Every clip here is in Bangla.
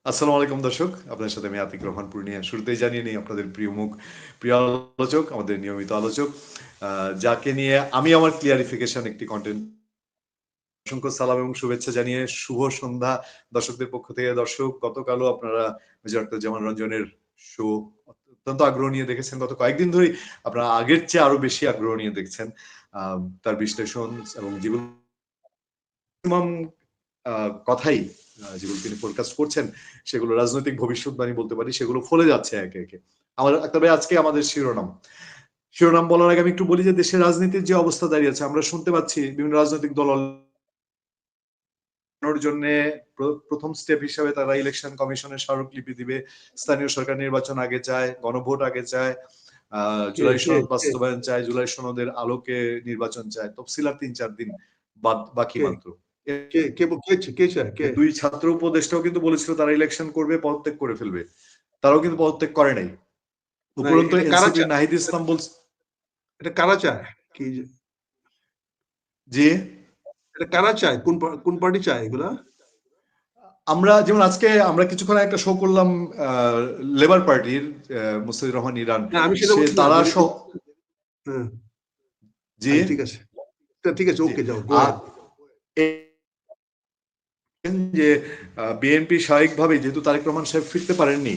আসসালামু আলাইকুম দর্শক, আপনার সাথে আমি আতিক রহমান পূর্ণিয়া। শুরুতেই জানিয়ে নিই আপনাদের প্রিয় মুখ, প্রিয় আলোচক, আমাদের নিয়মিত আলোচক, যাকে নিয়ে আমি আমার ক্লিয়ারিফিকেশন একটি কন্টেন্ট। অসংখ্য সালাম এবং শুভেচ্ছা জানিয়ে শুভ সন্ধ্যা দর্শকদের পক্ষ থেকে। দর্শক, গতকালও আপনারা মেজর আখতারুজ্জামান রঞ্জনের শো অত্যন্ত আগ্রহ নিয়ে দেখেছেন। গত কয়েকদিন ধরেই আপনারা আগের চেয়ে আরো বেশি আগ্রহ নিয়ে দেখছেন। তার বিশ্লেষণ এবং যেগুলো কথাই যেগুলো তিনি ফোরকাস্ট করছেন, সেগুলো রাজনৈতিক ভবিষ্যৎবাণী বলতে পারি, সেগুলো ফলে যাচ্ছে একে একে। তবে আজকে আমাদের শিরোনাম বলার আগে আমি একটু বলি যে দেশের রাজনীতির যে অবস্থা দাঁড়িয়েছে, আমরা শুনতে পাচ্ছি বিভিন্ন রাজনৈতিক দল জন্য প্রথম স্টেপ হিসেবে তারা ইলেকশন কমিশনের স্মারকলিপি দিবে, স্থানীয় সরকার নির্বাচন আগে চায়, গণভোট আগে চায়, জুলাই সনদ বাস্তবায়ন চায়, জুলাই সনদের আলোকে নির্বাচন চায়, তফসিলার ৩-৪ দিন বাকি মাত্র। দুই ছাত্র উপদেষ্টাও কিন্তু বলেছিল তারা ইলেকশন করবে, পদত্যাগ করে ফেলবে। তারাও কিন্তু পদত্যাগ করে নাই। উপরন্তু এনসিপির নাহিদ ইসলাম বলছে, এটা কারা চায় কি? জি, এটা কারা চায়? কোন পার্টি চায় এগুলা? আমরা যেমন আজকে আমরা কিছুক্ষণ একটা শো করলাম লেবার পার্টির মুস্তাফিজুর রহমান ইরান, আমি সেটা সে বলছি না। তারা সহ, জি ঠিক আছে, ঠিক আছে, ওকে, যাও, গো আর যে বিএনপি স্বাভাবিকভাবে, যেহেতু তারেক রহমান সাহেব ফিরতে পারেননি,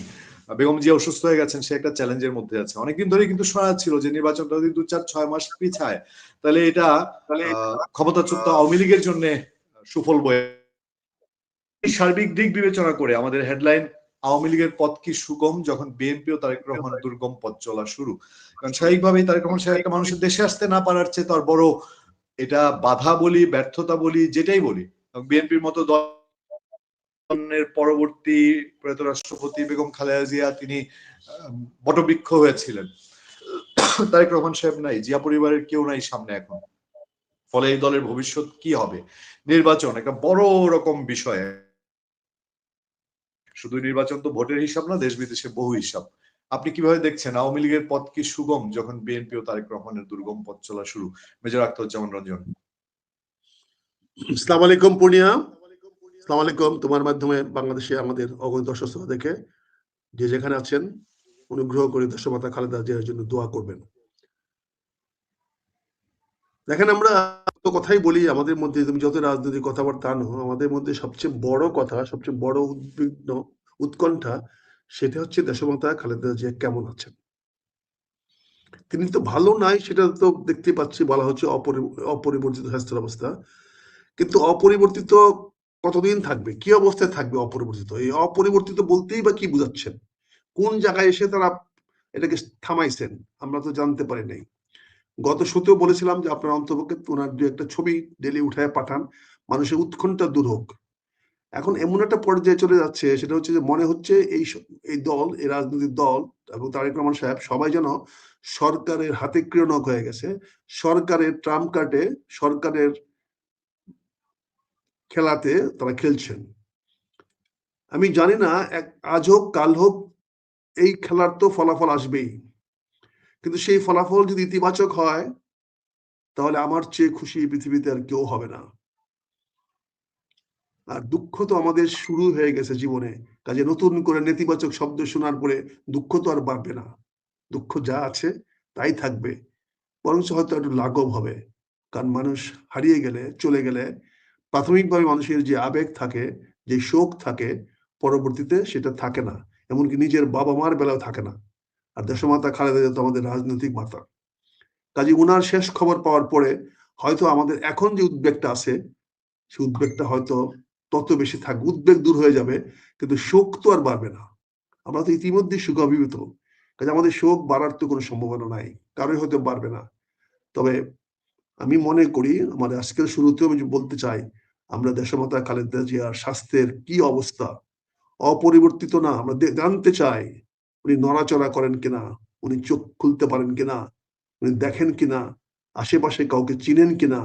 বেগম জিয়া অসুস্থ হয়ে গেছেন, সে একটা চ্যালেঞ্জের মধ্যে আছে। অনেকদিন ধরে কিন্তু শোনা ছিল যে নির্বাচনটা যদি 2-4-6 মাস পিছায়, তাহলে এটা ক্ষমতাচ্যুত আওয়ামী লীগের জন্য সুফল বয়ে। সার্বিক দিক বিবেচনা করে আমাদের হেডলাইন, আওয়ামী লীগের পথ কি সুগম যখন বিএনপি ও তারেক রহমান দুর্গম পথ চলা শুরু। কারণ স্বাভাবিকভাবেই তারেক রহমান সাহেব একটা মানুষের দেশে আসতে না পারার চেয়ে তার বড় এটা বাধা বলি, ব্যর্থতা বলি, যেটাই বলি। বিএনপির মতো দলের পরবর্তী প্রয়াত রাষ্ট্রপতি বেগম খালেদা জিয়া তিনি বটবৃক্ষ হয়েছিলেন। তারেক রহমান সাহেব নাই, জিয়া পরিবারের কেউ নাই সামনে এখন। ফলে এই দলের ভবিষ্যৎ কি হবে? নির্বাচন একটা বড় রকম বিষয়। শুধু নির্বাচন তো ভোটের হিসাব না, দেশ বিদেশে বহু হিসাব। আপনি কিভাবে দেখছেন আওয়ামী লীগের পথ কি সুগম যখন বিএনপি ও তারেক রহমানের দুর্গম পথ চলা শুরু? মেজর আখতারুজ্জামান রঞ্জন। আসসালামু আলাইকুম পূর্ণিয়া। আসসালামু আলাইকুম। তোমার মাধ্যমে বাংলাদেশে আমাদের অগণিত দর্শক দেখে যে যেখানে আছেন, অনুগ্রহ করে দেশমাতা খালেদা জিয়ার জন্য দোয়া করবেন। দেখেন, আমরা তো কথাই বলি আমাদের মধ্যে, তুমি যত রাজনৈতিক কথাবার্তা আনো, আমাদের মধ্যে সবচেয়ে বড় কথা, সবচেয়ে বড় উদ্বিগ্ন, উৎকণ্ঠা, সেটা হচ্ছে দেশমাতা খালেদা জিয়া কেমন আছেন। তিনি তো ভালো নাই, সেটা তো দেখতে পাচ্ছি, বলা হচ্ছে অপরিবর্তিত স্বাস্থ্যের অবস্থা। কিন্তু অপরিবর্তিত কতদিন থাকবে? কি অবস্থায় থাকবে অপরিবর্তিত? এই অপরিবর্তিত বলতেই বা কি বুঝাচ্ছেন? কোন জায়গায় এসে তারা এটাকে থামাইছেন আমরা তো জানতে পারি নাই। গত শোতেও বলেছিলাম যে আপনার অন্তপক্ষে ওনার দু একটা ছবি ডেলি উঠায় পাঠান, মানুষের উৎকণ্ঠা দূর হোক। এখন এমন একটা পর্যায়ে চলে যাচ্ছে, সেটা হচ্ছে যে মনে হচ্ছে এই দল, এই রাজনৈতিক দল এবং তারেক রহমান সাহেব সবাই যেন সরকারের হাতে ক্রিয়নক হয়ে গেছে। সরকারের ট্রাম্প কার্ডে, সরকারের খেলাতে তারা খেলছেন। আমি জানি না, আজ হোক কাল হোক এই খেলার তো ফলাফল আসবেই, কিন্তু সেই ফলাফল যদি ইতিবাচক হয়, তাহলে আমার চেয়ে খুশি পৃথিবীতে আর কেউ হবে না। আর দুঃখ তো আমাদের শুরু হয়ে গেছে জীবনে, কাজে নতুন করে নেতিবাচক শব্দ শোনার পরে দুঃখ তো আর বাড়বে না। দুঃখ যা আছে তাই থাকবে, বরঞ্চ হয়তো একটু লাঘব হবে। কারণ মানুষ হারিয়ে গেলে, চলে গেলে প্রাথমিকভাবে মানুষের যে আবেগ থাকে, যে শোক থাকে, পরবর্তীতে সেটা থাকে না। এমনকি নিজের বাবা মার বেলাও থাকে না। আর দেশমাতা খালেদা জিয়া তো আমাদের রাজনৈতিক মাতা। কাজে উনার শেষ খবর পাওয়ার পরে হয়তো আমাদের এখন যে উদ্বেগটা আছে, সেই উদ্বেগটা হয়তো তত বেশি থাকবে। উদ্বেগ দূর হয়ে যাবে, কিন্তু শোক তো আর বাড়বে না। আমরা তো ইতিমধ্যে শোকাভিভূত, কাজে আমাদের শোক বাড়ার তো কোনো সম্ভাবনা নাই, কারোই হয়তো বাড়বে না। তবে আমি মনে করি, আমাদের আজকের শুরুতেও আমি বলতে চাই, আমরা দেশমাতা খালেদা জিয়ার স্বাস্থ্যের কি অবস্থা, অপরিবর্তিত না, আমরা জানতে চাই উনি নড়াচড়া করেন কিনা, উনি চোখ খুলতে পারেন কিনা, উনি দেখেন কিনা, আশেপাশে কাউকে চিনেন কিনা,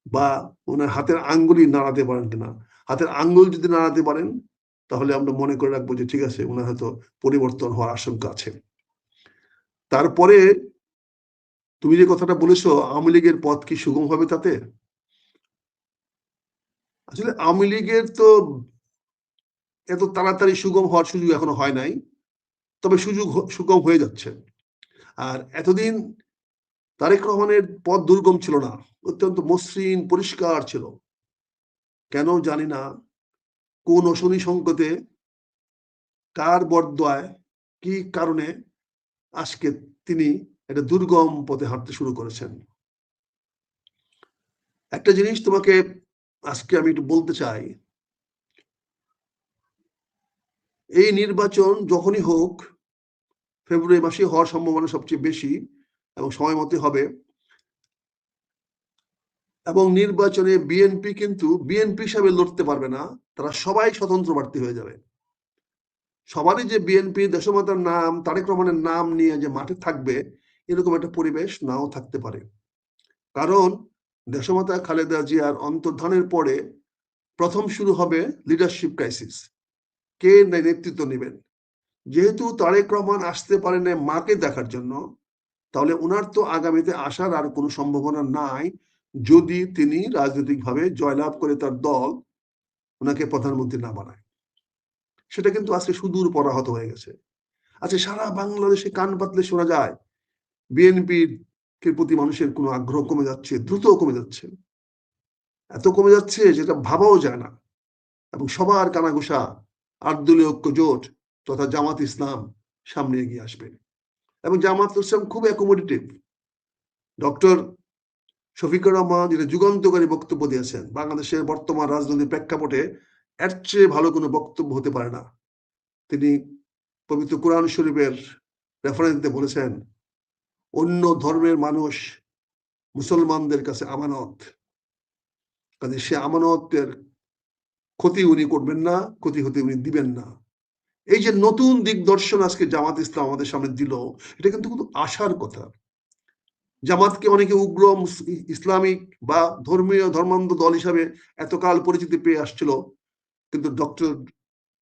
বা ওনার হাতের আঙ্গুলি নাড়াতে পারেন কিনা। হাতের আঙ্গুল যদি নাড়াতে পারেন, তাহলে আমরা মনে করে রাখবো যে ঠিক আছে, ওনার হয়তো পরিবর্তন হওয়ার আশঙ্কা আছে। তারপরে তুমি যে কথাটা বলেছো, আওয়ামী লীগের পথ কি সুগম হবে তাতে? আসলে আওয়ামী লীগের তো এত তাড়াতাড়ি সুগম হওয়ার সুযোগ এখনো হয় নাই, তবে সুগম হয়ে যাচ্ছে। আর এতদিন তারেক রহমানের পথ দুর্গম ছিল না, অত্যন্ত মসৃণ পরিষ্কার ছিল। কেন জানি না, কোন শনি সংকেতে, কার বরদোয়ায়, কি কারণে আজকে তিনি একটা দুর্গম পথে হাঁটতে শুরু করেছেন। একটা জিনিস তোমাকে আজকে আমি একটু বলতে চাই, এই নির্বাচন যখনই হোক, ফেব্রুয়ারি মাসে হওয়ার সম্ভাবনা সবচেয়ে বেশি এবং সময় মতো হবে। এবং নির্বাচনে বিএনপি কিন্তু বিএনপি হিসাবে লড়তে পারবে না, তারা সবাই স্বতন্ত্র প্রার্থী হয়ে যাবে। সবারই যে বিএনপি দেশমাতার নাম, তারেক রহমানের নাম নিয়ে যে মাঠে থাকবে, এরকম একটা পরিবেশ নাও থাকতে পারে। কারণ দেশমাতা খালেদা জিয়ার অন্তর্ধানের পরে প্রথম শুরু হবে লিডারশিপ ক্রাইসিস। কে নেতৃত্ব নেবেন? যেহেতু তারেক রহমান আসতে পারেন না মাকে দেখার জন্য, তাহলে ওনার তো আগামীতে আসার আর কোনো সম্ভাবনা নাই, যদি তিনি রাজনৈতিকভাবে জয়লাভ করে তার দল ওনাকে প্রধানমন্ত্রী না বানায়। সেটা কিন্তু আজকে সুদূর পরাহত হয়ে গেছে। আচ্ছা, সারা বাংলাদেশে কান পাতলে শোনা যায় বিএনপির প্রতি মানুষের কোনো আগ্রহ কমে যাচ্ছে, দ্রুত কমে যাচ্ছে। এত কমে যাচ্ছে যেটা ভাবাও যায় না। এবং সবার কানাঘুষা ৮ দলীয় ঐক্য জোট তথা জামাত ইসলাম সামনে এগিয়ে আসবে। এবং জামাত ইসলাম খুব অ্যাকোমোডেটিভ। ডক্টর শফিকুর রহমান যেটা যুগান্তকারী বক্তব্য দিয়েছেন, বাংলাদেশের বর্তমান রাজনৈতিক প্রেক্ষাপটে এর চেয়ে ভালো কোনো বক্তব্য হতে পারে না। তিনি পবিত্র কোরআন শরীফের রেফারেন্স দিয়ে বলেছেন, অন্য ধর্মের মানুষ মুসলমানদের কাছে আমানত, কাজে সে আমানতের ক্ষতি উনি করবেন না, ক্ষতি হতে উনি দিবেন না। এই যে নতুন দিগদর্শন আজকে জামাত ইসলাম আমাদের সামনে দিল, এটা কিন্তু খুব আশার কথা। জামাতকে অনেকে উগ্র ইসলামিক বা ধর্মান্ধ দল হিসাবে এতকাল পরিচিতি পেয়ে আসছিল, কিন্তু ডক্টর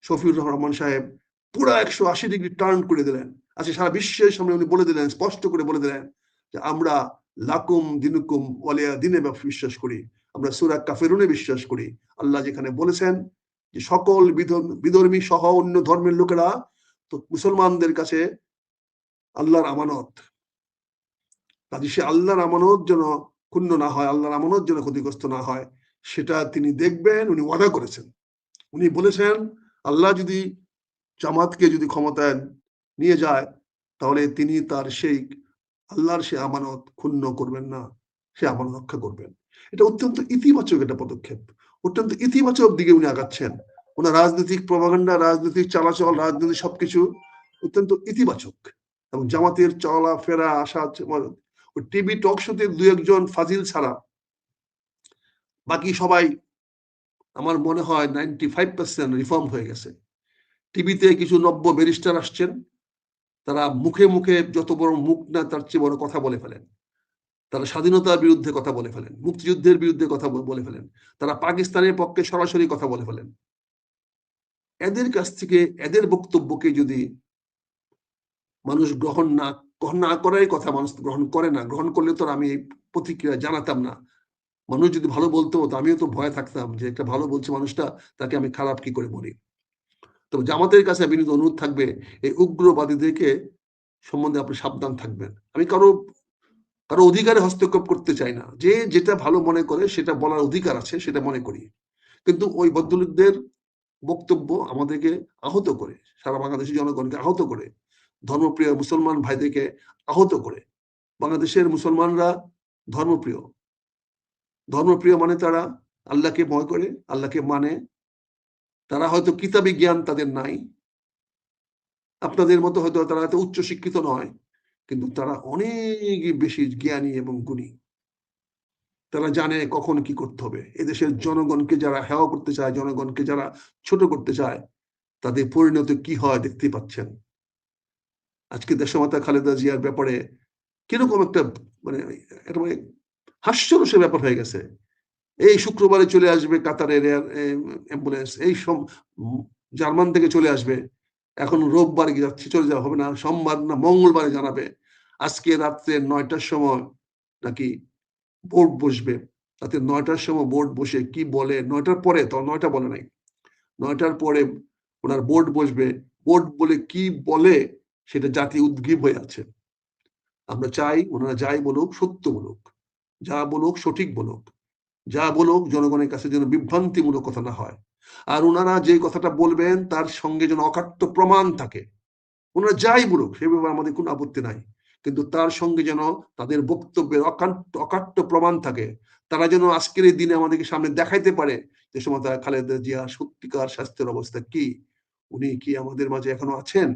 শফিউর রহমান সাহেব পুরো 180 ডিগ্রি টার্ন করে দিলেন। আজকে সারা বিশ্বের সামনে উনি বলে দিলেন, স্পষ্ট করে বলে দিলেন যে আমরা লাকুম দিনুকুম ওয়ালিয়া দিনে বিশ্বাস করি, আমরা সূরা কাফিরুনে বিশ্বাস করি। আল্লাহ যেখানে বলেছেন যে সকল বিধর্মী সহ অন্য ধর্মের লোকেরা তো মুসলমানদের কাছে আল্লাহর আমানত, কাজে সে আল্লাহর আমানত যেন ক্ষুণ্ণ না হয়, আল্লাহর আমানত যেন ক্ষতিগ্রস্ত না হয়, সেটা তিনি দেখবেন। উনি ওয়াদা করেছেন, উনি বলেছেন আল্লাহ যদি জামাতকে যদি ক্ষমতায় নিয়ে যায়, তাহলে তিনি তার সেই আল্লাহর সে আমানত ক্ষুণ্ণ করবেন না, সে আমানত রক্ষা করবেন। এটা অত্যন্ত ইতিবাচক একটা পদক্ষেপ, অত্যন্ত ইতিবাচক দিকে উনি আগাচ্ছেন। ওনার রাজনৈতিক প্রপাগান্ডা, রাজনৈতিক চালাচল, রাজনৈতিক সবকিছু অত্যন্ত ইতিবাচক। এবং জামাতের চলাফেরা, আসা, টিভি টক শোতে ২-১ জন ফাজিল ছাড়া বাকি সবাই আমার মনে হয় 95% রিফর্ম হয়ে গেছে। টিভিতে কিছু নব্য ব্যারিস্টার আসছেন, তারা মুখে মুখে যত বড় মুখ না তার চেয়ে বড় কথা বলে ফেলেন। তারা স্বাধীনতার বিরুদ্ধে কথা বলে ফেলেন, মুক্তিযুদ্ধের বিরুদ্ধে কথা বলে ফেলেন, তারা পাকিস্তানের পক্ষে সরাসরি কথা বলে ফেলেন। এদের কাছ থেকে এদের বক্তব্যকে যদি মানুষ গ্রহণ না করার কথা মানুষ গ্রহণ করে না, গ্রহণ করলে তো আমি এই প্রতিক্রিয়া জানাতাম না। মানুষ যদি ভালো বলতো তো আমিও তো ভয় থাকতাম যে একটা ভালো বলছে মানুষটা, তাকে আমি খারাপ কি করে বলি। তো জামাতের কাছে বিনীত অনুরোধ থাকবে, এই উগ্রবাদীদেরকে সম্বন্ধে আপনি সাবধান থাকবেন। আমি কারো অধিকারে হস্তক্ষেপ করতে চাই না, যে যেটা ভালো মনে করে সেটা বলার অধিকার আছে, সেটা মনে করি। কিন্তু ওই ভদ্রলোকদের বক্তব্য আমাদেরকে আহত করে, সারা বাংলাদেশের জনগণকে আহত করে, ধর্মপ্রিয় মুসলমান ভাইদেরকে আহত করে। বাংলাদেশের মুসলমানরা ধর্মপ্রিয়, ধর্মপ্রিয় মানে তারা আল্লাহকে ভয় করে, আল্লাহকে মানে। তারা হয়তো কিতাবী জ্ঞান তাদের নাই, আপনাদের মতো হয়তো তারা এত উচ্চ শিক্ষিত নয়, কিন্তু তারা অনেক বেশি জ্ঞানী এবং গুণী। তারা জানে কখন কি করতে হবে। এদেশের জনগণকে যারা হেয় করতে চায়, জনগণকে যারা ছোট করতে চায়, তাদের পরিণতি কি হয় দেখতে পাচ্ছেন। আজকে দেশমাতা খালেদা জিয়ার ব্যাপারে কিরকম একটা মানে হাস্যরসের ব্যাপার হয়ে গেছে। এই শুক্রবারে চলে আসবে কাতারের অ্যাম্বুলেন্স, এই সব জার্মান থেকে চলে আসবে, এখন রোববার যাচ্ছে, চলে যাওয়া হবে না, সোমবার না মঙ্গলবারে জানাবে। আজকে রাত্রে ৯টার সময় নাকি বোর্ড বসবে, রাতে ৯টার সময় বোর্ড বসে কি বলে, ৯টার পরে, তো ৯টা বলে নাই, ৯টার পরে ওনার বোর্ড বসবে, বোর্ড বলে কি বলে সেটা জাতি উদ্গ্রীব হয়ে আছে। আমরা চাই ওনারা যাই বলুক সত্য বলুক, যা বলুক সঠিক বলুক, যা বলুক জনগণের কাছে যেন বিভ্রান্তিমূলক কথা না হয়। আর ওনারা যে কথাটা বলবেন তার সঙ্গে যেন অকাট্য প্রমাণ থাকে। ওনারা যাই বলুক সে ব্যাপারে আমাদের কোনো আপত্তি নাই, কিন্তু তার সঙ্গে যেন তাদের বক্তব্যের অকাট্য প্রমাণ থাকে। তারা যেন আজকের এই দিনে আমাদেরকে সামনে দেখাইতে পারে যে সময় খালেদা জিয়া সত্যিকার স্বাস্থ্যের অবস্থা কি, উনি কি আমাদের মাঝে এখনো আছেন।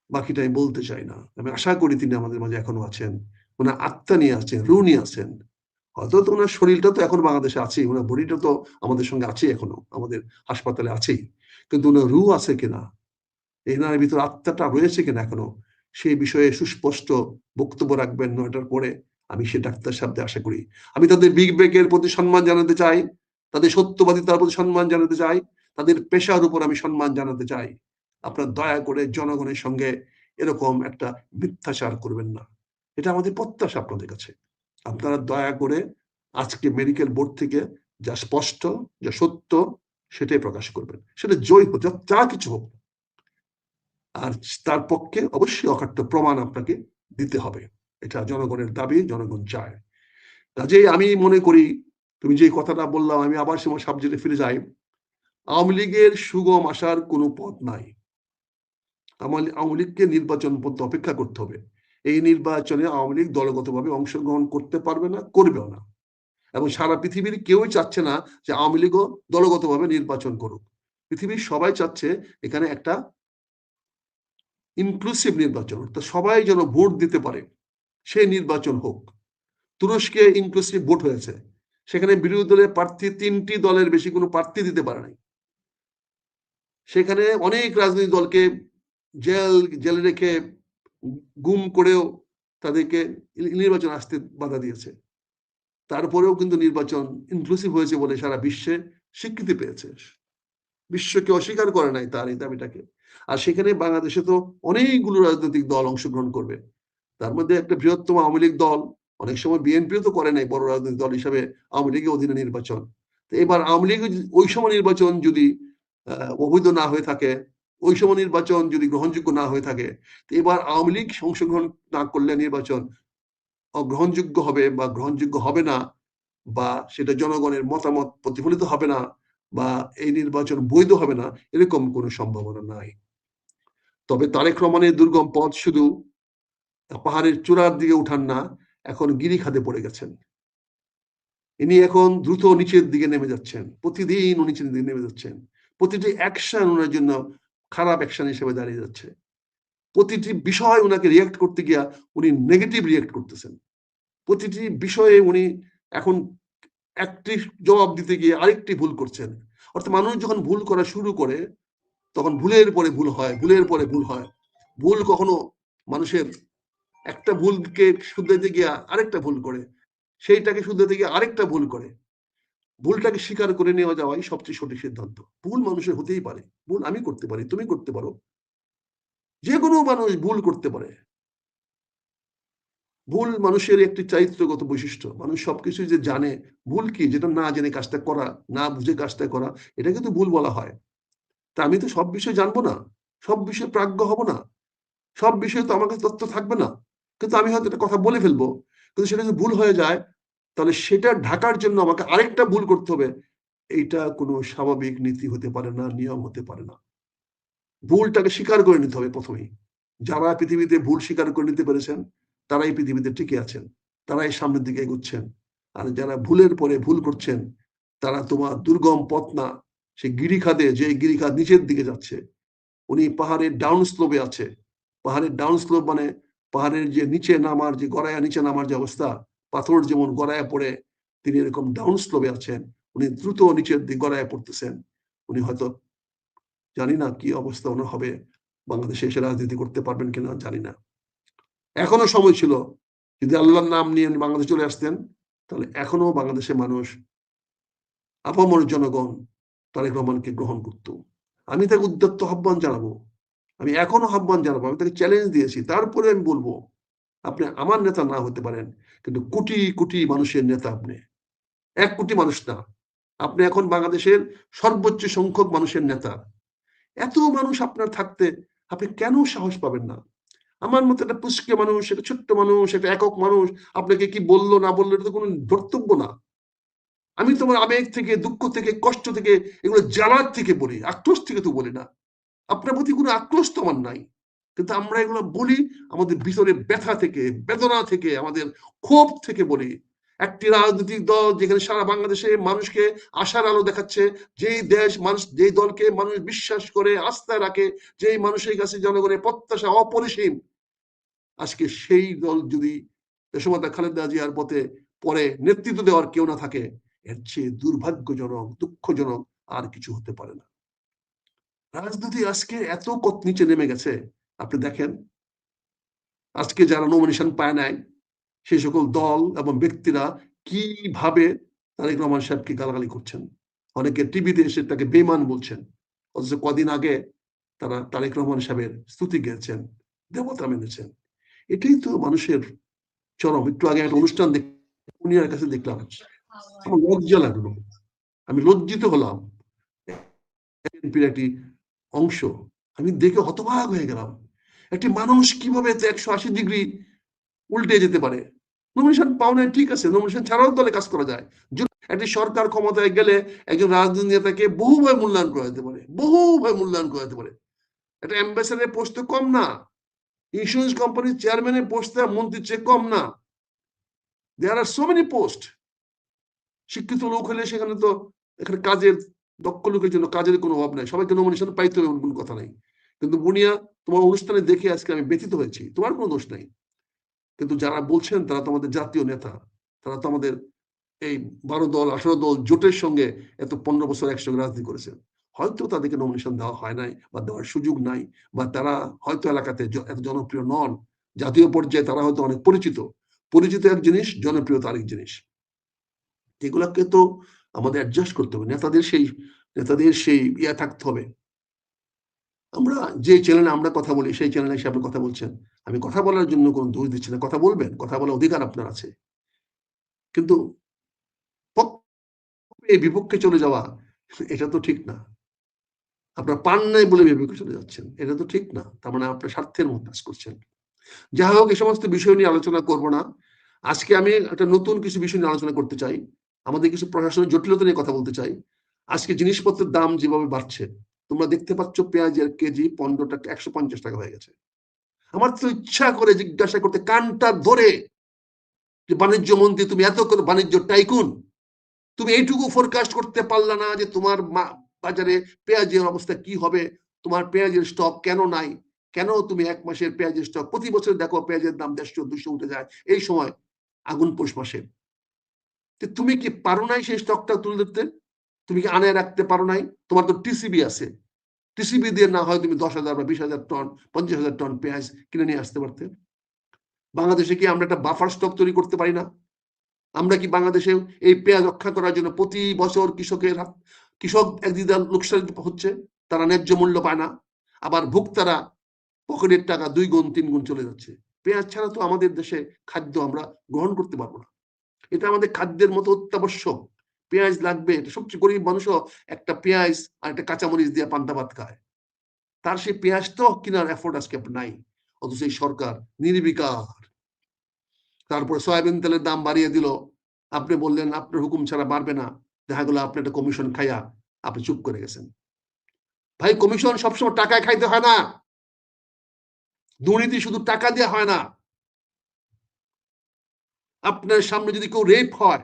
বাকিটা আমি বলতে চাই না, আমি আশা করি তিনি আমাদের মাঝে এখনো আছেন। ওনার আত্মা নিয়ে আছেন, রু নিয়ে আছেন। হয়তো তো ওনার শরীরটা তো এখন বাংলাদেশে আছেই, ওনার বডিটা তো আমাদের সঙ্গে আছেই, এখনো আমাদের হাসপাতালে আছেই, কিন্তু ওনার রু আছে কিনা, এনার ভিতর আত্মাটা রয়েছে কিনা এখনো, সেই বিষয়ে সুস্পষ্ট বক্তব্য রাখবেন 9টার পরে। আমি সে ডাক্তার সাহেবদের আশা করি। আমি তাদের বিবেকের প্রতি সম্মান জানাতে চাই, তাদের সত্যবাদিতার প্রতি সম্মান জানাতে চাই, তাদের পেশার উপর আমি সম্মান জানাতে চাই। আপনারা দয়া করে জনগণের সঙ্গে এরকম একটা মিথ্যাচার করবেন না, এটা আমাদের প্রত্যাশা আপনাদের কাছে। আপনারা দয়া করে আজকে মেডিকেল বোর্ড থেকে যা স্পষ্ট, যা সত্য সেটাই প্রকাশ করবেন, সেটা জয় হোক, যা কিছু হোক। আর তার পক্ষে অবশ্যই অকাট্য প্রমাণ আপনাকে দিতে হবে, এটা জনগণের দাবি, জনগণ চায়। কাজেই আমি মনে করি তুমি যে কথাটা বললাম, আমি আবার সময় সাবজেক্টে ফিরে যাই। আওয়ামী লীগের সুগম আসার কোনো পথ নাই। আওয়ামী লীগকে নির্বাচন পর্যন্ত অপেক্ষা করতে হবে। এই নির্বাচনে আওয়ামী লীগ দলগতভাবে অংশগ্রহণ করতে পারবে না, করবেও না, এবং সারা পৃথিবীর কেউই চাচ্ছে না যে আওয়ামী লীগও দলগতভাবে নির্বাচন করুক। পৃথিবীর সবাই চাচ্ছে এখানে একটা ইনক্লুসিভ নির্বাচন, তো সবাই যেন ভোট দিতে পারে, সেই নির্বাচন হোক। তুরস্কে ইনক্লুসিভ ভোট হয়েছে, সেখানে বিরোধী দলের প্রার্থী 3টি দলের বেশি কোনো প্রার্থী দিতে পারে নাই। সেখানে অনেক রাজনৈতিক দলকে জেলে রেখে গুম করেও তাদেরকে নির্বাচন আসতে বাধা দিয়েছে। তারপরেও কিন্তু নির্বাচন ইনক্লুসিভ হয়েছে বলে সারা বিশ্বে স্বীকৃতি পেয়েছে, বিশ্বকে অস্বীকার করে নাই তার এই দাবিটাকে। আর সেখানে বাংলাদেশে তো অনেকগুলো রাজনৈতিক দল অংশগ্রহণ করবে, তার মধ্যে একটা বৃহত্তম আওয়ামী লীগ দল, অনেক সময় বিএনপিও তো করে নাই বড় রাজনৈতিক দল হিসাবে আওয়ামী লীগের অধীনে নির্বাচন। তো এবার আওয়ামী লীগ ওই সময় নির্বাচন যদি অবৈধ না হয়ে থাকে, ওই সময় নির্বাচন যদি গ্রহণযোগ্য না হয়ে থাকে, তো এবার আওয়ামী লীগ অংশগ্রহণ না করলে নির্বাচন অগ্রহণযোগ্য হবে বা গ্রহণযোগ্য হবে না, বা সেটা জনগণের মতামত প্রতিফলিত হবে না, বা এই নির্বাচন বৈধ হবে না, এরকম কোনো সম্ভাবনা নাই। তবে তারেক রহমানের দুর্গম পথ শুধু পাহাড়ের চূড়ার দিকে উঠান না, এখন গিরিখাদে পড়ে গেছেন। ইনি এখন দ্রুত নিচের দিকে নেমে যাচ্ছেন, প্রতিদিন নিচের দিকে নেমে যাচ্ছেন। প্রতিটি অ্যাকশন ওনার জন্য খারাপ অ্যাকশন হিসেবে দাঁড়িয়ে যাচ্ছে। প্রতিটি বিষয় ওনাকে রিয়াক্ট করতে গিয়া উনি নেগেটিভ রিয়াক্ট করতেছেন। প্রতিটি বিষয়ে উনি এখন একটি জবাব দিতে গিয়ে আরেকটি ভুল করছেন। অর্থাৎ মানুষ যখন ভুল করা শুরু করে তখন ভুলের পরে ভুল হয়, ভুলের পরে ভুল হয়। ভুল কখনো মানুষের একটা ভুলকে শুধরাতে গিয়ে আরেকটা ভুল করে, সেইটাকে শুধরাতে গিয়ে আরেকটা ভুল করে। ভুলটাকে স্বীকার করে নেওয়া যাওয়াই সবচেয়ে সঠিক সিদ্ধান্ত। ভুল মানুষের হতেই পারে, ভুল আমি করতে পারি, তুমি করতে পারো, যে কোনো মানুষ ভুল করতে পারে। ভুল মানুষের একটি চারিত্রগত বৈশিষ্ট্য। মানুষ সবকিছু যে জানে, ভুল কি যেটা না জেনে কাজটা করা, না বুঝে কাজটা করা, এটা কিন্তু ভুল বলা হয়। তা আমি তো সব বিষয় জানবো না, সব বিষয়ে প্রাজ্ঞ হব না, সব বিষয়ে তো আমার কাছে তথ্য থাকবে না, কিন্তু আমি হয়তো একটা কথা বলে ফেলবো, কিন্তু সেটা যদি ভুল হয়ে যায় তাহলে সেটা ঢাকার জন্য আমাকে আরেকটা ভুল করতে হবে। এইটা কোনো স্বাভাবিক নীতি হতে পারে না, নিয়ম হতে পারে না। ভুলটাকে স্বীকার করে নিতে হবে প্রথমেই। যারা পৃথিবীতে ভুল স্বীকার করে নিতে পেরেছেন তারাই পৃথিবীতে টিকে আছেন, তারাই সামনের দিকে এগোচ্ছেন। আর যারা ভুলের পরে ভুল করছেন তারা তোমার দুর্গম পথ না, সে গিরিখাদে, যে গিরিখাদ নিচের দিকে যাচ্ছে। উনি পাহাড়ের ডাউন স্লোপে আছে। পাহাড়ের ডাউন স্লোপ মানে পাহাড়ের যে নিচে নামার, যে গড়াইয়া নিচে নামার যে অবস্থা, পাথর যেমন গড়াইয়া পড়ে, তিনি এরকম ডাউন স্লোপে আছেন। উনি দ্রুত নিচের দিকে গড়াইয়া পড়তেছেন। উনি হয়তো, জানি না কি অবস্থা ওনার হবে, বাংলাদেশে এসে রাজনীতি করতে পারবেন কিনা জানি না। এখনো সময় ছিল, যদি আল্লাহর নাম নিয়ে বাংলাদেশে চলে আসতেন তাহলে এখনো বাংলাদেশের মানুষ, আপামর জনগণ তারেক রহমানকে গ্রহণ করত। আমি তাকে উদ্যত্ত আহ্বান জানাবো, আমি এখনো আহ্বান জানাবো, আমি তাকে চ্যালেঞ্জ দিয়েছি। তারপরে আমি বলবো, আপনি আমার নেতা না হতে পারেন, কিন্তু কোটি কোটি মানুষের নেতা আপনি, 1 কোটি মানুষ না, আপনি এখন বাংলাদেশের সর্বোচ্চ সংখ্যক মানুষের নেতা। এত মানুষ আপনার থাকতে আপনি কেন সাহস পাবেন না? আমার মতো একটা পুচকে মানুষ, একটা ছোট্ট মানুষ, একটা একক মানুষ আপনাকে কি বললো না বললো এটা তো কোনো ধর্তব্য না। আমি তোমার আবেগ থেকে, দুঃখ থেকে, কষ্ট থেকে, এগুলো জ্বালার থেকে বলি, আক্রোশ থেকে তো বলি না। আপনার প্রতি কোনো আক্রোশ তো আমার নাই, কিন্তু আমরা এগুলো বলি আমাদের ভিতরে ব্যথা থেকে, বেদনা থেকে, আমাদের ক্ষোভ থেকে বলি। একটি রাজনৈতিক দল যেখানে সারা বাংলাদেশে মানুষকে আশার আলো দেখাচ্ছে, যেই দেশ মানুষ, যেই দলকে মানুষ বিশ্বাস করে, আস্থা রাখে, যেই মানুষের কাছে জনগণের প্রত্যাশা অপরিসীম, আজকে সেই দল যদি দেশমাতা খালেদা জিয়ার পথে পরে নেতৃত্ব দেওয়ার কেউ না থাকে, এর চেয়ে দুর্ভাগ্যজনক, দুঃখজনক আর কিছু হতে পারে না। রাজনীতি আজকে এত নিচে নেমে গেছে। আপনি দেখেন আজকে যারা নমিনেশন পায় নাই সেই সকল দল এবং ব্যক্তিরা কিভাবে তারেক রহমান সাহেবকে গালাগালি করছেন, অনেকে টিভিতে এসে তাকে বেঈমান বলছেন, অথচ কদিন আগে তারা তারেক রহমান সাহেবের স্তুতি গেয়েছেন, দেবতা মেনেছেন। এটাই তো মানুষের চরম। একটু আগে একটা অনুষ্ঠান দুনিয়ার কাছে দেখলাম, আমার লজ্জা লাগলো, আমি লজ্জিত হলাম। একটি অংশ আমি দেখে হতবাক হয়ে গেলাম। একটি মানুষ কিভাবে 180 ডিগ্রি উল্টে যেতে পারে? নমিনেশন পাওয়া ঠিক আছে, নমিনেশন ছাড়াও দলে কাজ করা যায়। একটি সরকার ক্ষমতায় গেলে একজন রাজনৈতিক নেতাকে বহুভাবে মূল্যায়ন করা যেতে পারে, বহুভাবে মূল্যায়ন করা যেতে পারে। একটা অ্যাম্বাসেডারের পোস্ট তো কম না, ইন্স্যুরেন্স কোম্পানির চেয়ারম্যানের পোস্ট মন্ত্রীর চেয়ে কম না। দেয়ার আর সো মেনি পোস্ট। শিক্ষিত লোক হলে সেখানে তো এখানে কাজের, দক্ষ লোকের জন্য কাজের কোনো অভাব নাই, সবাইকে নমিনেশন পাইতে হবে এমন কোনো কথা নাই। কিন্তু বুনিয়া, তোমার অনুষ্ঠানে দেখে আজকে আমি ব্যথিত হয়েছি, তোমার কোনো দোষ নাই। কিন্তু যারা বলছেন তারা তো আমাদের জাতীয় নেতা, তারা তো আমাদের এই 12 দল 18 দল জোটের সঙ্গে এত 15 বছর একসঙ্গে রাজনীতি করেছেন। হয়তো তাদেরকে নমিনেশন দেওয়া হয় নাই বা দেওয়ার সুযোগ নাই, বা তারা হয়তো এলাকাতে এত জনপ্রিয় নন। জাতীয় পর্যায়ে তারা হয়তো অনেক পরিচিত। পরিচিত এক জিনিস, জনপ্রিয়তা আরেক জিনিস। এগুলাকে তো আমাদের অ্যাডজাস্ট করতে হবে। নেতাদের সেই ইয়া থাকতে হবে। আমরা যে চ্যানেলে আমরা কথা বলি সেই চ্যানেলে এসে আপনি কথা বলছেন, আমি কথা বলার জন্য কোনো দোষ দিচ্ছি না, কথা বলবেন, কথা বলার অধিকার আপনার আছে। কিন্তু এই বিপক্ষে চলে যাওয়া, এটা তো ঠিক না। আপনার পান নাই বলে বিপক্ষে চলে যাচ্ছেন, এটা তো ঠিক না। তার মানে আপনার স্বার্থের মধ্যে কাজ করছেন। যাই হোক, এই সমস্ত বিষয় নিয়ে আলোচনা করব না। আজকে আমি একটা নতুন কিছু বিষয় নিয়ে আলোচনা করতে চাই। আমাদের কিছু প্রশাসনিক জটিলতা নিয়ে কথা বলতে চাই। আজকে জিনিসপত্রের দাম যেভাবে বাড়ছে, তোমরা দেখতে পাচ্ছ পেঁয়াজের কেজি 15 টাকা 150 টাকা হয়ে গেছে। আমার তো ইচ্ছা করে জিজ্ঞাসা করতে, কানটা ধরে, যে বাণিজ্য মন্ত্রী তুমি এত করে বাণিজ্য টাইকুন, তুমি এইটুকু ফোরকাস্ট করতে পারলা না যে তোমার বাজারে পেঁয়াজের অবস্থা কি হবে? তোমার পেঁয়াজের স্টক কেন নাই? কেন তুমি 1 মাসের পেঁয়াজের স্টক, প্রতি বছর দেখো পেঁয়াজের দাম 150-200 উঠে যায় এই সময়, আগুন পৌষ মাসে। তুমি কি পারো নাই সেই স্টকটা তুলে ধরতে? তুমি কি আনে রাখতে পারো নাই? তোমার তো টিসিবি আছে, টিসিবি দিয়ে না হয় তুমি 10,000 বা 20,000 টন, 50,000 টন পেঁয়াজ কিনে নিয়ে আসতে পারতে। বাংলাদেশে কি আমরা একটা বাফার স্টক তৈরি করতে পারি না? আমরা কি বাংলাদেশে এই পেঁয়াজ রক্ষা করার জন্য প্রতি বছর কৃষক একদিকে লোকসান হচ্ছে, তারা ন্যায্য মূল্য পায় না, আবার ভোক্তারা পকেটের টাকা 2 গুণ 3 গুণ চলে যাচ্ছে। পেঁয়াজ ছাড়া তো আমাদের দেশে খাদ্য আমরা গ্রহণ করতে পারবো না। এটা আমাদের খাদ্যের মতো অত্যাবশ্যক। পেঁয়াজ লাগবে। সবচেয়ে গরিব মানুষও একটা পেঁয়াজ আর একটা কাঁচামরিচ দিয়ে পান্তা ভাত খায়। তার সেই পেঁয়াজ তো কেনার এফোর্ট আজকে নাই। অথচ এই সরকার নির্বিকার। তারপরে সয়াবিন তেলের দাম বাড়িয়ে দিল, আপনি বললেন আপনার হুকুম ছাড়া বাড়বে না, দেখা গেল আপনি একটা কমিশন খাইয়া আপনি চুপ করে গেছেন। ভাই, কমিশন সবসময় টাকায় খাইতে হয় না, দুর্নীতি শুধু টাকা দিয়ে হয় না। আপনার সামনে যদি কেউ রেপ হয়,